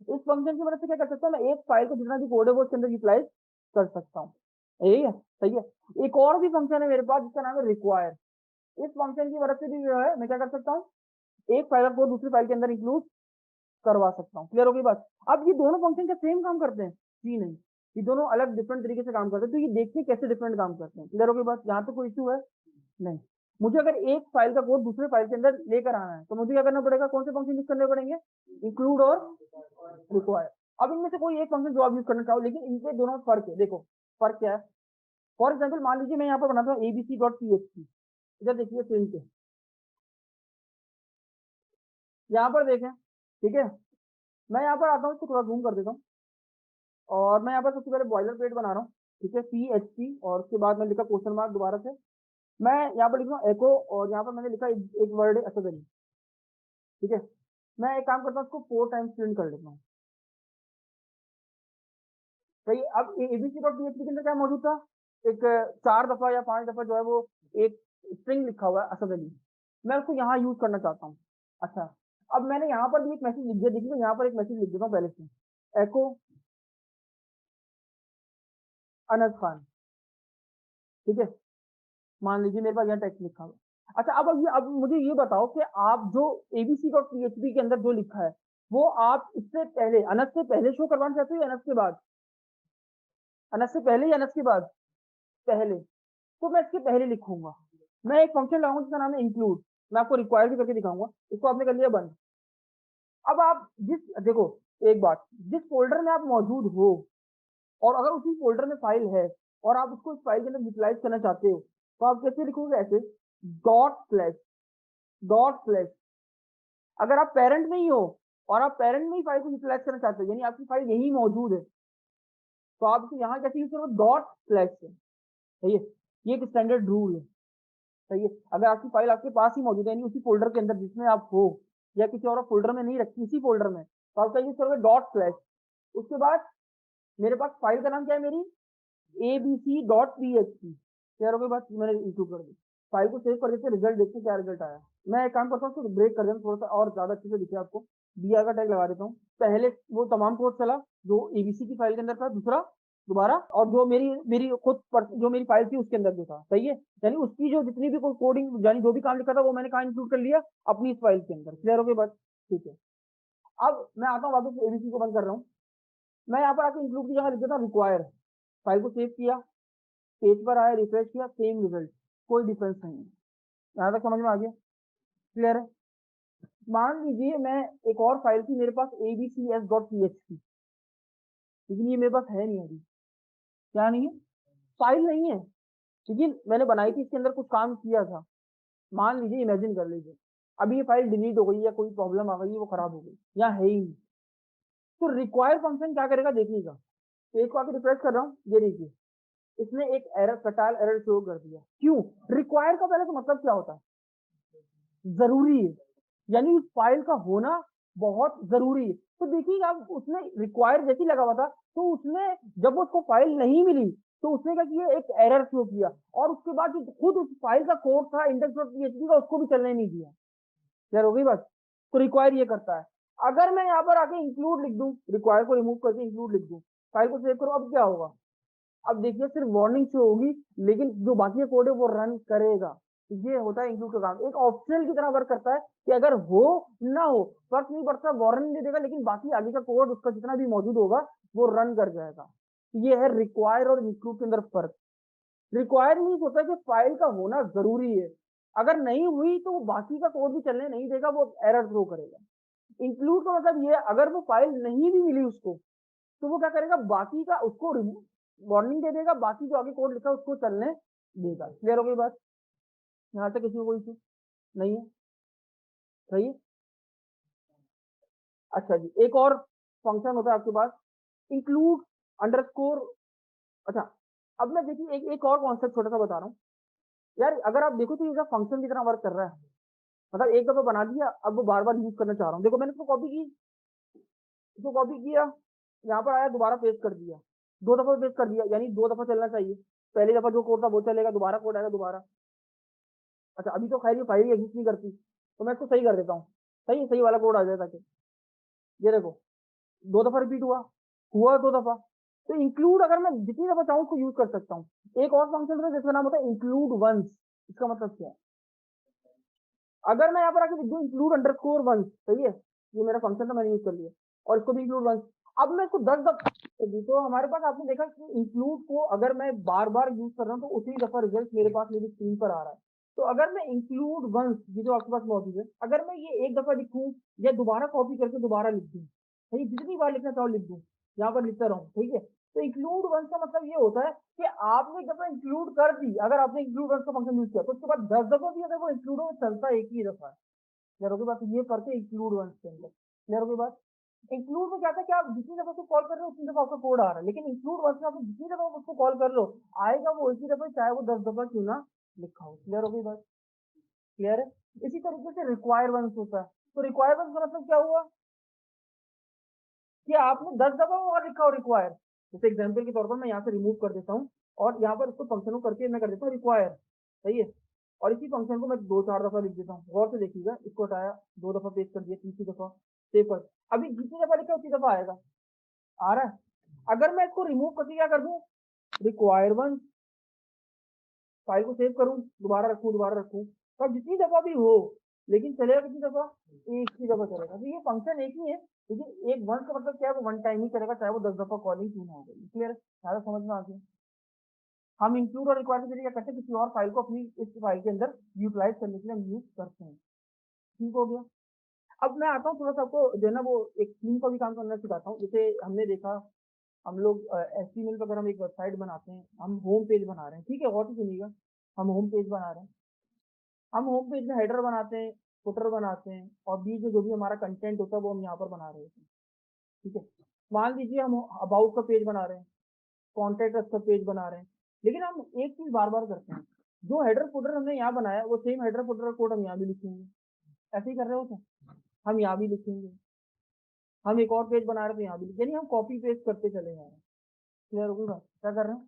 इस फंक्शन की मदद से क्या कर सकता हूँ, मैं एक फाइल को जितना भी कोड है वो उसके अंदर यूटिलाइज कर सकता हूँ। यही है, सही है। एक और भी फंक्शन है मेरे पास जिसका नाम है रिक्वायर। इस फंक्शन की मदद से भी जो है मैं क्या कर सकता हूँ, एक फाइल को दूसरी फाइल के अंदर इंक्लूड करवा सकता हूँ। क्लियर होगी बात? अब ये दोनों फंक्शन क्या सेम काम करते हैं? जी नहीं, ये दोनों अलग डिफरेंट तरीके से काम करते हैं। तो ये देखिए कैसे डिफरेंट काम करते हैं। क्लियर होगी बात? यहाँ पे कोई इशू है नहीं। मुझे अगर एक फाइल का कोड दूसरे फाइल के अंदर लेकर आना है, तो मुझे क्या करना पड़ेगा, कौन से फंक्शन यूज करने पड़ेंगे? इंक्लूड और रिक्वायर। अब इनमें से कोई एक फंक्शन जो आप यूज करना चाहो, लेकिन इनके दोनों में फर्क है। देखो फर्क क्या है। फॉर एग्जाम्पल मान लीजिए मैं यहाँ पर बनाता हूँ abc.php, इधर देखिए प्रिंट पे, यहाँ पर देखें, ठीक है। मैं यहाँ पर आता हूँ, इसको थोड़ा जूम कर देता हूँ, और मैं यहाँ पर सबसे पहले बॉयलर प्लेट बना रहा हूँ, ठीक है, PHP, और उसके बाद मैं लिखा क्वेश्चन मार्क दोबारा से। मैं यहाँ पर लिख रहा हूँ एको, और यहाँ पर मैंने लिखा एक वर्ड है असदरी, ठीक है। मैं एक काम करता हूँ, उसको 4 टाइम्स प्रिंट कर लेता हूँ। सही। अब abc.php के अंदर क्या मौजूद था, एक 4 दफा या 5 दफा जो है वो एक स्ट्रिंग लिखा हुआ है असद अली, मैं उसको यहाँ यूज करना चाहता हूँ। अच्छा, अब मैंने यहाँ पर भी एक मैसेज लिख दिया, देखिए यहाँ पर एक मैसेज लिख देता हूँ पहले से, एको अनस खान, ठीक है। मान लीजिए मेरे पास यहाँ टेक्स्ट लिखा हुआ। अच्छा, अब मुझे ये बताओ कि आप जो abc.php के अंदर जो लिखा है, वो आप इससे पहले अनस से पहले शो करवाना चाहते हो या अनस के बाद? अनस से पहले या अनस के बाद? पहले। तो मैं इसके पहले लिखूंगा। मैं एक फंक्शन लाऊंगा जिसका नाम है इंक्लूड। मैं आपको रिक्वायर भी करके दिखाऊंगा। इसको आपने कर लिया बंद। अब आप देखो एक बात, जिस फोल्डर में आप मौजूद हो, और अगर उसी फोल्डर में फाइल है और आप उसको इस फाइल के अंदर यूटिलाइज करना चाहते हो, तो आप कैसे लिखोगे? ऐसे डॉट स्लैश। अगर आप पेरेंट में ही हो और आप पेरेंट में ही फाइल को यूटिलाइज करना चाहते हो, यानी आपकी फाइल यही मौजूद है, तो आप इसे यहाँ कैसे यूज करोगे? डॉट स्लैश से। सही है, ये एक स्टैंडर्ड रूल है। सही है। अगर आपकी फाइल आपके पास ही मौजूद है, यानी उसी फोल्डर के अंदर जिसमें आप हो, या किसी और फोल्डर में नहीं रखी, इसी फोल्डर में, तो आप क्या यूज करोगे? Dot slash. उसके बाद मेरे पास फाइल का नाम क्या है मेरी? abc.php। क्लियर हो गई बात? मैंने इंक्लूड कर दी। फाइल को सेव कर देते, रिजल्ट देखते क्या रिजल्ट आया। मैं एक काम करता हूँ, उसको ब्रेक कर देता हूँ थोड़ा सा और ज्यादा अच्छे से दिखे आपको। br का टैग लगा देता हूँ। पहले वो तमाम कोड चला जो abc की फाइल के अंदर था, दूसरा दोबारा, और जो मेरी मेरी खुद जो मेरी फाइल थी उसके अंदर जो था। सही है, यानी उसकी जो जितनी भी कोई कोडिंग, यानी जो भी काम लिखा था, वो मैंने कहा इंक्लूड कर लिया अपनी इस फाइल के अंदर। क्लियर हो गई बात? ठीक है। अब मैं आता हूँ वापस एबीसी को बंद कर रहा हूँ। मैं यहाँ पर आके इंक्लूड की जगह लिख देता हूँ रिक्वायर। फाइल को सेव किया, पेज पर आया, रिफ्रेश किया, सेम रिजल्ट, कोई डिफरेंस नहीं है। यहाँ तक समझ में आ गया? क्लियर है? मान लीजिए मैं एक और फाइल थी मेरे पास abcs.php, लेकिन ये मेरे पास है नहीं अभी। क्या नहीं है? फाइल नहीं है, लेकिन मैंने बनाई थी, इसके अंदर कुछ काम किया था। मान लीजिए, इमेजिन कर लीजिए, अभी ये फाइल डिलीट हो गई या कोई प्रॉब्लम आ गई है, वो खराब हो गई या है ही नहीं, तो रिक्वायर फंक्शन क्या करेगा देखिएगा। पेज को आके रिफ्रेश कर रहा हूँ, ये देखिए इसने एक एरर, कटाल एरर शो कर दिया। क्यों? रिक्वायर का पहले तो मतलब क्या होता है? जरूरी है, यानी उस फाइल का होना बहुत जरूरी है। तो देखिए अब उसने रिक्वायर जैसी लगा हुआ था, तो उसने जब उसको फाइल नहीं मिली, तो उसने क्या किया? एक एरर शो किया, और उसके बाद जो खुद उस फाइल का कोड था index.php का, उसको भी चलने नहीं दिया। क्लियर हो गई बात? तो रिक्वायर ये करता है। अगर मैं यहाँ पर आके इंक्लूड लिख दूं, रिक्वायर को रिमूव करके इंक्लूड लिख दूं, फाइल को सेव करो, अब क्या होगा? अब देखिए सिर्फ वार्निंग शो होगी, लेकिन जो बाकी कोड है वो रन करेगा। ये होता है इंक्लूड का काम, एक ऑप्शनल की तरह वर्क करता है कि अगर हो ना हो फर्क नहीं पड़ता, वार्निंग दे देगा, लेकिन बाकी आगे का कोड उसका जितना भी मौजूद होगा वो रन कर जाएगा। ये है रिक्वायर और इंक्लूड के अंदर फर्क। रिक्वायर मीन्स होता है कि फाइल का होना जरूरी है, अगर नहीं हुई तो वो बाकी का कोड भी चलने नहीं देगा, वो एरर थ्रो करेगा। इंक्लूड का मतलब ये है, अगर वो फाइल नहीं भी मिली उसको, तो वो क्या करेगा? बाकी का उसको वार्निंग दे देगा, बाकी जो आगे कोड लिखा है उसको चलने देगा। क्लियर हो गई बात? यहाँ से किसी को कोई इशू नहीं है? सही है। अच्छा जी, एक और फंक्शन होता है आपके पास, इंक्लूड अंडरस्कोर। अच्छा, अब मैं देखिए एक और कॉन्सेप्ट छोटा सा बता रहा हूँ यार। अगर आप देखो तो ये फंक्शन की तरह वर्क कर रहा है, मतलब एक दफा बना दिया, अब वो बार बार यूज करना चाह रहा हूँ। देखो मैंने इसको कॉपी की, इसको कॉपी किया, यहाँ पर आया, दोबारा पेस्ट कर दिया, 2 दफा पेस्ट कर दिया, यानी 2 दफा चलना चाहिए। पहली दफा जो कोड था वो चलेगा, दोबारा कोड आएगा दोबारा। अच्छा, अभी तो खैर ये फाइल एग्जिस्ट नहीं करती, तो मैं इसको सही कर देता हूँ। सही सही वाला कोड आ जाए ताकि ये देखो 2 दफा रिपीट हुआ, हुआ 2 दफा। तो इंक्लूड अगर मैं जितनी दफा चाहूँ उसको यूज कर सकता हूँ। एक और फंक्शन है जिसका नाम होता है इंक्लूड वंस। इसका मतलब क्या है? अगर मैं यहाँ पर आके लिख दूं इंक्लूड अंडरस्कोर वंस, सही है, ये मेरा फंक्शन था, मैंने यूज कर लिया, और इसको भी इंक्लूड वंस। अब मैं इसको 10 दफा, तो हमारे पास आपने देखा कि इंक्लूड को अगर मैं बार बार यूज कर रहा हूँ तो उसी दफा रिजल्ट मेरे पास मेरी स्क्रीन पर आ रहा है। तो अगर मैं इंक्लूड वंस, ये जो आपके पास मौजूद है, अगर मैं ये एक दफा लिखूं या दोबारा कॉपी करके दोबारा लिख दूं, सही, जितनी बार लिखना चाहो लिख दूं, यहाँ पर लिखता रहूं, ठीक है। तो इंक्लूड वंस का मतलब ये होता है कि आपने एक दफा इंक्लूड कर दी, अगर आपने इंक्लूड वंस का फंक्शन यूज किया, तो उसके बाद 10 दफा भी अगर वो इंक्लूड हो चलता एक ही दफा है। क्लियर हो गई बात? ये करते इंक्लूड वंस के अंदर। क्लियर हो गई बात? इंक्लूड में क्या था कि आप जितनी दफा उसको कॉल कर रहे हो उतनी दफा आपका कोड आ रहा है, लेकिन इंक्लूड वंस में आप जितनी दफा उसको कॉल कर लो आएगा वो इसी दफा, चाहे वो 10 दफा क्यों ना लिखा हो। क्लियर हो गई बात? क्लियर है? इसी तरीके से रिक्वायर वंस होता है। तो रिक्वायर वंस का मतलब क्या हुआ कि आपने 10 दफा और लिखा हो रिक्वायर। जैसे एग्जाम्पल के तौर पर मैं यहाँ से रिमूव कर देता हूँ और यहाँ पर इसको फंक्शन करके मैं कर देता हूँ रिक्वायर, सही है। और इसी फंक्शन को मैं 2-4 दफा लिख देता हूँ, गौर से देखिएगा, इसको हटाया, 2 दफा पेस्ट कर दिया, तीसरी दफा सेव कर, अभी जितनी दफा लिखा उतनी दफा आएगा, आ रहा है। अगर मैं इसको रिमूव करके क्या कर दूं, रिक्वायर वंस, फाइल को सेव करूं, दोबारा रखूं, तो अब जितनी दफा भी हो, लेकिन चलेगा कितनी दफा, एक ही दफा चलेगा। तो ये फंक्शन एक ही है, लेकिन एक वंस का मतलब क्या है, वो वन टाइम ही चलेगा, चाहे वो 10 दफा कॉलिंग क्यों ना हो गई। क्लियर? सारा समझ में आ गया? हम इंक्लूड और रिक्वायर के जरिए क्या करते हैं, किसी और फाइल को अपनी इस फाइल के अंदर यूटिलाइज करने के लिए हम यूज करते हैं। ठीक हो गया? अब मैं आता हूँ थोड़ा सा आपको जो है ना वो एक थीम का भी काम करना सिखाता हूँ। जैसे हमने देखा, हम लोग HTML पर अगर हम एक वेबसाइट बनाते हैं, हम होम पेज बना रहे हैं, ठीक है, गौर से सुनिएगा, हम होम पेज बना रहे हैं, हम होम पेज में हेडर बनाते हैं, फुटर बनाते हैं, और बीच में जो भी हमारा कंटेंट होता है वो हम यहाँ पर बना रहे होते हैं, ठीक है। मान लीजिए हम अबाउट का पेज बना रहे हैं, कॉन्टेक्ट का पेज बना रहे हैं, लेकिन हम एक चीज बार बार करते हैं, जो हेडर फुटर हमने यहाँ बनाया वो सेम हेडर फुटर कोड हम यहाँ भी लिखेंगे, ऐसे ही कर रहे हो, हम यहाँ भी लिखेंगे, हम एक और पेज बना रहे थे यहाँ भी, यानी हम कॉपी पेस्ट करते चले जा रहे हैं। क्लियर हो गई बात? क्या कर रहे हैं,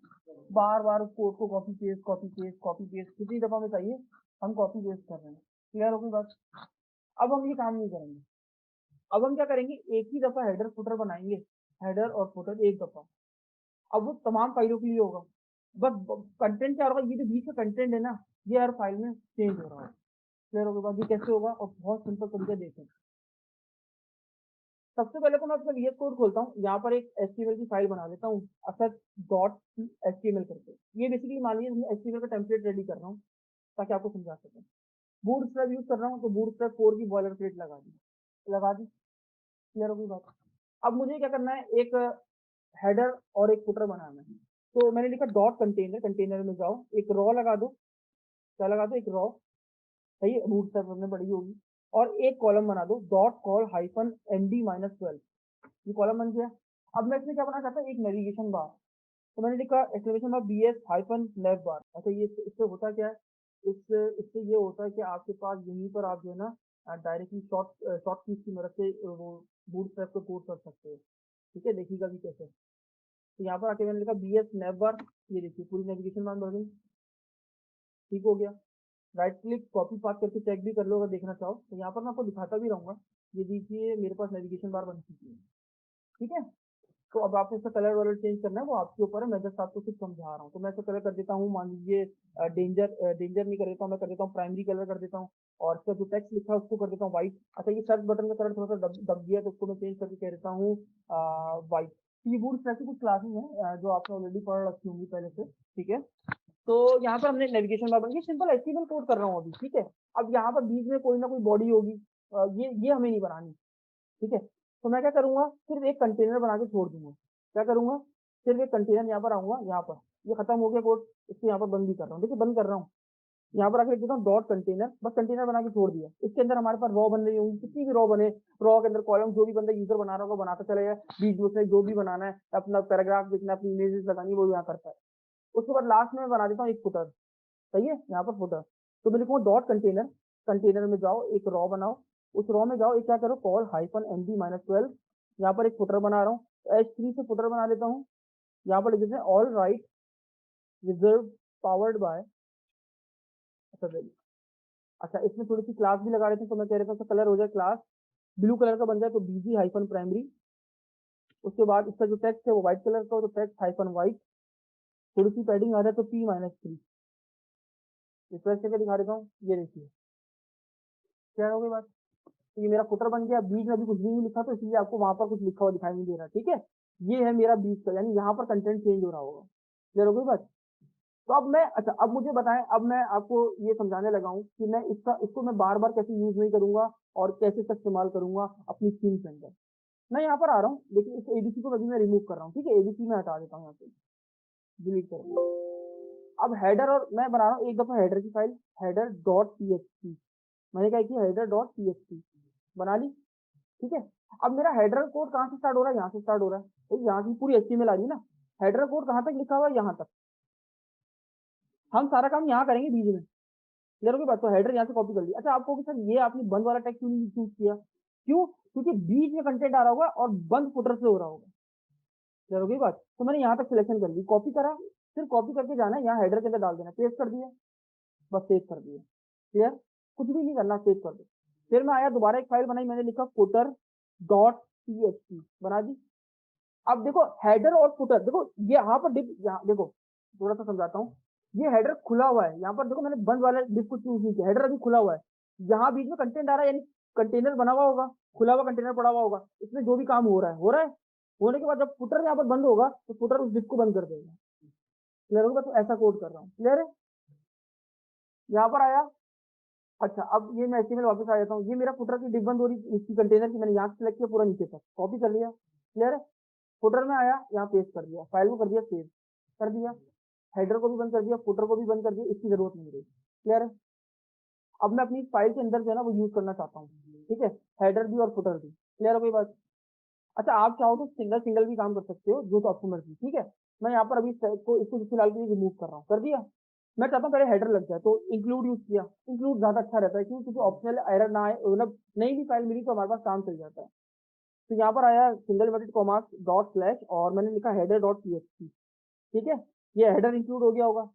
बार बार उस कोड को copy paste copy paste copy paste, कितनी दफा में चाहिए हम कॉपी पेस्ट कर रहे हैं। क्लियर हो गई बात? अब हम ये काम नहीं करेंगे, अब हम क्या करेंगे, एक ही दफा हेडर फुटर बनाएंगे, हेडर और फुटर एक दफा, अब वो तमाम फाइलों के लिए होगा। बस कंटेंट क्या होगा, ये जो बीच का कंटेंट है ना, ये हर फाइल में चेंज हो रहा है। क्लियर हो गई बात? ये कैसे होगा, और बहुत सिंपल तरीका देखें। सबसे पहले तो मैं अपना VS कोड खोलता हूँ, यहाँ पर एक HTML की फाइल बना लेता हूँ, asset.html करके। ये बेसिकली मान लीजिए HTML का टेम्पलेट रेडी कर रहा हूँ ताकि आपको समझा सकें। बूटस्ट्रैप यूज कर रहा हूँ, तो बूटस्ट्रैप 4 की बॉयलर प्लेट लगा दी। क्लियर हो गई बात? अब मुझे क्या करना है, एक हेडर और एक फुटर बनाना है। तो मैंने लिखा डॉट कंटेनर, कंटेनर में जाओ, एक रॉ लगा दो, क्या लगा दो, एक रॉ, सही है, बूटस्ट्रैप हमने पढ़ी होगी, और एक कॉलम बना दो, डॉट कॉल हाइफन MD-12, ये कॉलम बन गया। अब मैं इसमें क्या बनाना चाहता हूँ, एक नेविगेशन बार, तो मैंने लिखा exclamation of BS hyphen left bar. अच्छा, ये इससे होता क्या है, इससे ये होता है कि आपके पास यहीं पर आप जो है ना डायरेक्टली शॉर्ट कीज की मदद से वो बूटस्ट्रैप को कोड कर सकते हो। ठीक है, देखिएगा भी कैसे। तो यहाँ पर आके मैंने लिखा BS नेव बार, ये देखिए पूरी नेविगेशन बार बन गई। ठीक हो गया। राइट क्लिक कॉपी पाथ करके चेक भी कर लो अगर देखना चाहो, तो यहाँ पर मैं आपको दिखाता भी रहूंगा। ये देखिए मेरे पास नेविगेशन बार बन चुकी है, ठीक है। तो अब आपको इसका कलर वलर चेंज करना है, वो आपके ऊपर है, मैं जस्ट आपको सिर्फ समझा रहा हूँ। तो मैं इसका कलर कर देता हूँ, मान लीजिए डेंजर नहीं कर देता हूँ, मैं कर देता हूँ प्राइमरी कलर कर देता हूँ, और इसका जो टेक्स्ट लिखा है उसको कर देता हूँ व्हाइट। अच्छा, ये सर्च बटन का कलर थोड़ा सा दब गया, तो उसको मैं चेंज करके कह देता हूँ व्हाइट। कीबोर्ड ऐसी कुछ क्लासेस हैं जो आपने ऑलरेडी पढ़ रखी होंगी पहले से, ठीक है। तो यहाँ पर हमने नेविगेशन बार बन गई, सिंपल HTML कोड कर रहा हूँ अभी, ठीक है। अब यहाँ पर बीच में कोई ना कोई बॉडी होगी, ये हमें नहीं बनानी, ठीक है। तो मैं क्या करूंगा, सिर्फ एक कंटेनर बना के छोड़ दूंगा, क्या करूंगा, सिर्फ एक कंटेनर यहाँ पर आऊंगा, यहाँ पर ये खत्म हो गया कोड, इसको यहाँ पर बंद भी कर रहा हूँ। देखिए बंद कर रहा हूँ, यहाँ पर आके लिख देता हूँ डॉट कंटेनर, बस कंटेनर बना के छोड़ दिया। इसके अंदर हमारे पास रॉ बन रही होंगी, कितनी भी रॉ बने, रॉ के अंदर कॉलम जो भी बंदा यूजर बना रहा होगा बनाता चला जाए, बीच में उसने जो भी बनाना है, अपना पैराग्राफ लिखना, अपनी इमेजेस लगानी, वो यहाँ करता है। उसके बाद लास्ट में बना देता हूँ एक फुटर, सही है, यहाँ पर फुटर। तो मैं लिखूंगा डॉट कंटेनर, कंटेनर में जाओ एक रॉ बनाओ, उस रॉ में जाओ, एक क्या करो, कॉल -md-12, यहाँ पर एक फुटर बना रहा हूँ, h3 से फुटर बना लेता हूँ। यहाँ पर लिख देते हैं all right reserve powered by, अच्छा इसमें थोड़ी सी क्लास भी लगा रहे थे, तो मैं कह रहा था कलर हो जाए क्लास ब्लू कलर का बन जाए, तो bg-primary। उसके बाद इसका जो टेक्स्ट है वो व्हाइट कलर का हो, तो टेक्स्ट -white, थोड़ी सी पैडिंग आ जाए तो p-3। रिफ्रेश करके दिखा देता हूँ, ये देखिए क्या हो गई बात। तो ये मेरा फुटर बन गया, बीच में अभी कुछ भी नहीं लिखा, तो इसलिए आपको वहां पर कुछ लिखा हुआ दिखाई नहीं दे रहा, ठीक है। ये है मेरा बीच का, यानी यहाँ पर कंटेंट चेंज हो रहा होगा, क्लियर हो गई बात। तो अब मैं, अच्छा अब मुझे बताएं, अब मैं आपको ये समझाने लगा हूँ कि मैं इसको मैं बार बार कैसे यूज नहीं करूंगा और कैसे इसका इस्तेमाल करूंगा अपनी स्क्रीन के अंदर। मैं यहाँ पर आ रहा हूँ, लेकिन इस एबीसी को अभी मैं रिमूव कर रहा हूँ, ठीक है, एबीसी में हटा देता हूँ, यहाँ से डिलीट कर। अब हेडर, और मैं बना रहा हूँ एक दफा हेडर की फाइल, हेडर डॉट पीएचपी, मैंने क्या किया, हेडर डॉट पीएचपी बना ली, ठीक है। अब मेरा हेडर कोड कहाँ से स्टार्ट हो रहा है, यहाँ से स्टार्ट हो रहा है, तो यहाँ की पूरी एचटीएमएल आ रही है ना। हेडर कोड कहाँ तक लिखा हुआ है, यहाँ तक। हम सारा काम यहाँ करेंगे बीच में, क्लियर होगी बात। तो हेडर यहाँ से कॉपी कर ली। अच्छा आपको कि सर ये आपने बंद वाला टेक्स्ट क्यों नहीं चूज किया, क्यों, क्योंकि बीच में कंटेंट आ रहा होगा और बंद फुटर से हो रहा होगा, क्लियर होगी बात। तो मैंने यहाँ तक सिलेक्शन कर ली, कॉपी करा, फिर कॉपी करके जाना है यहाँ हेडर के अंदर डाल देना, पेस्ट कर दिया, बस सेव कर दिया, क्लियर, कुछ भी नहीं करना, सेव कर दो। फिर मैं आया, दोबारा एक फाइल बनाई, मैंने लिखा फुटर डॉट पीएचपी, बना दी। अब देखो हेडर और फुटर, देखो ये यहाँ पर डिप, यहाँ देखो थोड़ा सा समझाता हूँ, ये हेडर खुला हुआ है, यहाँ पर देखो मैंने बंद वाला डिप को चूज नहीं किया, हेडर अभी खुला हुआ है, यहाँ बीच में कंटेंट आ रहा है, यानी कंटेनर बना हुआ होगा, खुला हुआ कंटेनर पड़ा हुआ होगा, इसमें जो भी काम हो रहा है हो रहा है, होने के बाद जब फुटर यहाँ पर बंद होगा तो फुटर उस डिप को बंद कर देगा, क्लियर होगा। तो ऐसा कोड कर रहा हूँ, क्लियर है, यहाँ पर आया। अच्छा अब ये मैं एचटीएमएल वापस आ जाता हूँ, ये मेरा फुटर की डिप बंद हो रही इसकी कंटेनर की, मैंने यहाँ सेलेक्ट किया पूरा नीचे तक, कॉपी कर लिया, क्लियर है। फुटर में आया, यहाँ पेस्ट कर दिया, फाइल को कर दिया सेव कर दिया, हेडर को भी बंद कर दिया, फुटर को भी बंद कर दिया, इसकी जरूरत नहीं रही, क्लियर है। अब मैं अपनी फाइल के अंदर जो है ना वो यूज करना चाहता हूँ, ठीक है, हेडर भी और फुटर भी, क्लियर हो गई बात। अच्छा आप चाहो तो सिंगल सिंगल भी काम कर सकते हो, जो तो आपको मर्जी, ठीक है। मैं यहाँ पर अभी इसको फिलहाल के लिए रिमूव कर रहा हूँ, कर दिया। मैं चाहता हूँ पहले हेडर लग जाए, तो इंक्लूड यूज किया, इंक्लूड ज्यादा अच्छा रहता है, क्यों, क्योंकि ऑप्शनल एरर ना आए, मतलब नई भी फाइल मिली तो हमारे पास काम चल जाता है। तो यहाँ पर आया single inverted comma dot slash, और मैंने लिखा हेडर डॉट पीएचपी, ठीक है, ये हेडर इंक्लूड हो गया होगा।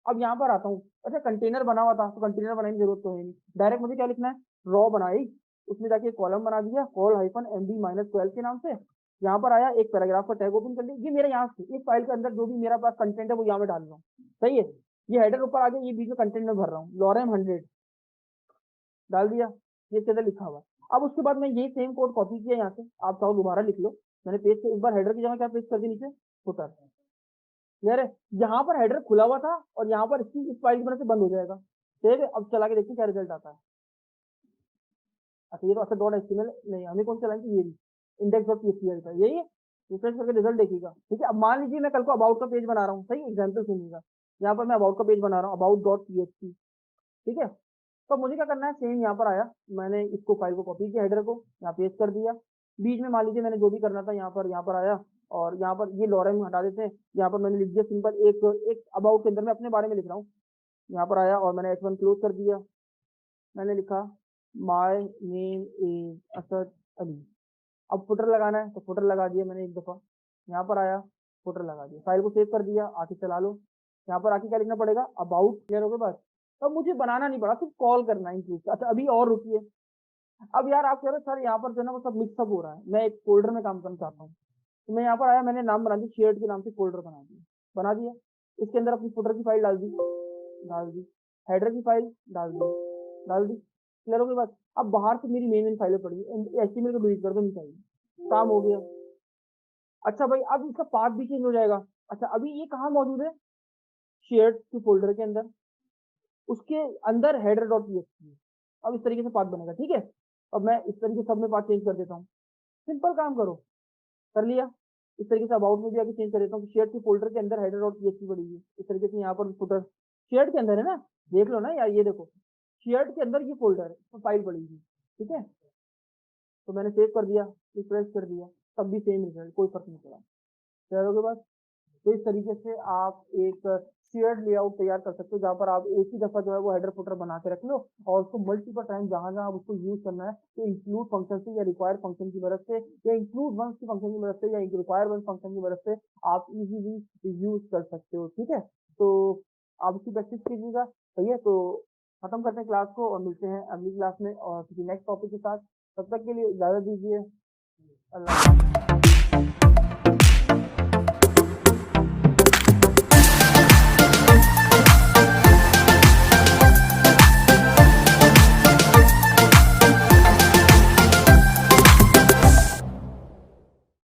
अब यहाँ पर आता हूँ, अच्छा कंटेनर बना हुआ था तो कंटेनर बनाने की जरूरत तो है नहीं, डायरेक्ट मुझे क्या लिखना है, रॉ बनाई, उसमें जाके कॉलम बना दिया, कॉल -md-12 के नाम से। यहाँ पर आया, एक पैराग्राफ का टैग ओपन कर लिया, ये मेरे यहाँ से इस फाइल के अंदर जो भी मेरा पास कंटेंट है वो यहाँ में डाल रहा हूँ, सही है। ये हेडर ऊपर आ गया, ये बीच में कंटेंट में भर रहा हूँ, लॉरेम 100 डाल दिया, ये इसके अंदर लिखा हुआ। अब उसके बाद मैं ये सेम कोड कॉपी किया यहाँ से, आप चाहो दोबारा लिख लो, मैंने पेस्ट, एक बार हेडर की जगह क्या पेस्ट कर दी, नीचे फुटर, क्लियर है। यहाँ पर हेडर खुला हुआ था और यहाँ पर इसकी इस फाइल की वजह से बंद हो जाएगा, ठीक है। अब चला के देखते हैं क्या रिजल्ट आता है। अच्छा ये तो अच्छा डॉट एचटीएमएल नहीं, हमें कौन चलाएंगे, ये इंडेक्स डॉट पीएचपी का, यही है। रिफ्रेश करके रिजल्ट देखिएगा, ठीक है। अब मान लीजिए मैं कल को अबाउट का पेज बना रहा हूँ, सही एग्जाम्पल सुनिएगा, यहाँ पर मैं अबाउट का पेज बना रहा हूँ, अबाउट डॉट पीएचपी, ठीक है। तो मुझे क्या करना है, सेम यहाँ पर आया, मैंने इसको फाइल को कॉपी किया, हेडर को यहाँ पेस्ट कर दिया, बीच में मान लीजिए मैंने जो भी करना था यहाँ पर आया, और यहाँ पर ये लॉरेम हटा देते हैं, यहाँ पर मैंने लिख दिया सिंपल एक एक अबाउट के अंदर मैं अपने बारे में लिख रहा हूँ, यहाँ पर आया और मैंने H1 क्लोज कर दिया, मैंने लिखा my name is Asad Ali. अब फुटर लगाना है तो फुटर लगा दिया मैंने एक दफा, यहाँ पर आया फुटर लगा दिया, फाइल को सेव कर दिया, आके चला लो। यहाँ पर आके क्या लिखना पड़ेगा, अबाउट, क्लियर हो गया बस। अब मुझे बनाना नहीं पड़ा, सिर्फ कॉल करना है इंक्लूड। अच्छा अभी और रुकिए, अब यार आप कह रहे हो सर यहाँ पर जो है ना वो सब मिक्सअप हो रहा है, मैं एक फोल्डर में काम करना चाहता हूँ। तो मैं यहाँ पर आया, मैंने नाम बना दिया, शेयर्ड के नाम से फोल्डर बना दिया, इसके अंदर अपनी फुटर की फाइल डाल दी, हेडर की फाइल डाल दी, क्लियर हो गई बात। अब बाहर से मेरी मेन फाइलें पड़ी, एचटीएमएल को डिलीट कर दो, नहीं चाहिए, काम हो गया। अच्छा भाई अब इसका पाथ भी चेंज हो जाएगा। अच्छा अभी ये कहाँ मौजूद है, शेयर्ड की फोल्डर के अंदर, उसके अंदर हेडर डॉट पीएचपी। अब इस तरीके से पाथ बनेगा, ठीक है। अब मैं इस तरीके से सब में पाथ चेंज कर देता हूँ, सिंपल काम करो, कर लिया। इस तरीके से अबाउट में भी आगे चेंज कर देता हूँ कि शेयर्ड के फोल्डर के अंदर हेडर डॉट पीएचपी पड़ी है। इस तरीके से यहाँ पर फुटर शेयर्ड के अंदर है ना, देख लो ना यार, ये देखो शेयर्ड के अंदर ये फोल्डर है, तो फाइल पड़ी है, ठीक है। तो मैंने सेव कर दिया, रिफ्रेश कर दिया, तब भी सेम रिजल्ट, कोई फर्क नहीं पड़ा। क्लियर हो गया बात? तो इस तरीके से आप एक शेयर्ड लेआउट तैयार कर सकते हो, जहाँ पर आप एक ही दफा जो है वो हेडर फुटर बना के रख लो और उसको मल्टीपल टाइम जहां जहां आप उसको यूज करना है, तो इंक्लूड फंक्शन से या रिक्वायर फंक्शन की मदद से या इंक्लूड वंस की फंक्शन की मदद से या रिक्वायर वंस फंक्शन की मदद से आप इजीली यूज कर सकते हो, ठीक है। तो आप इसकी प्रैक्टिस कीजिएगा, सही है। तो खत्म करते हैं क्लास को और मिलते हैं अगली क्लास में और किसी नेक्स्ट टॉपिक के साथ। तब तक के लिए इजाजत दीजिए, अल्लाह हाफ़िज़।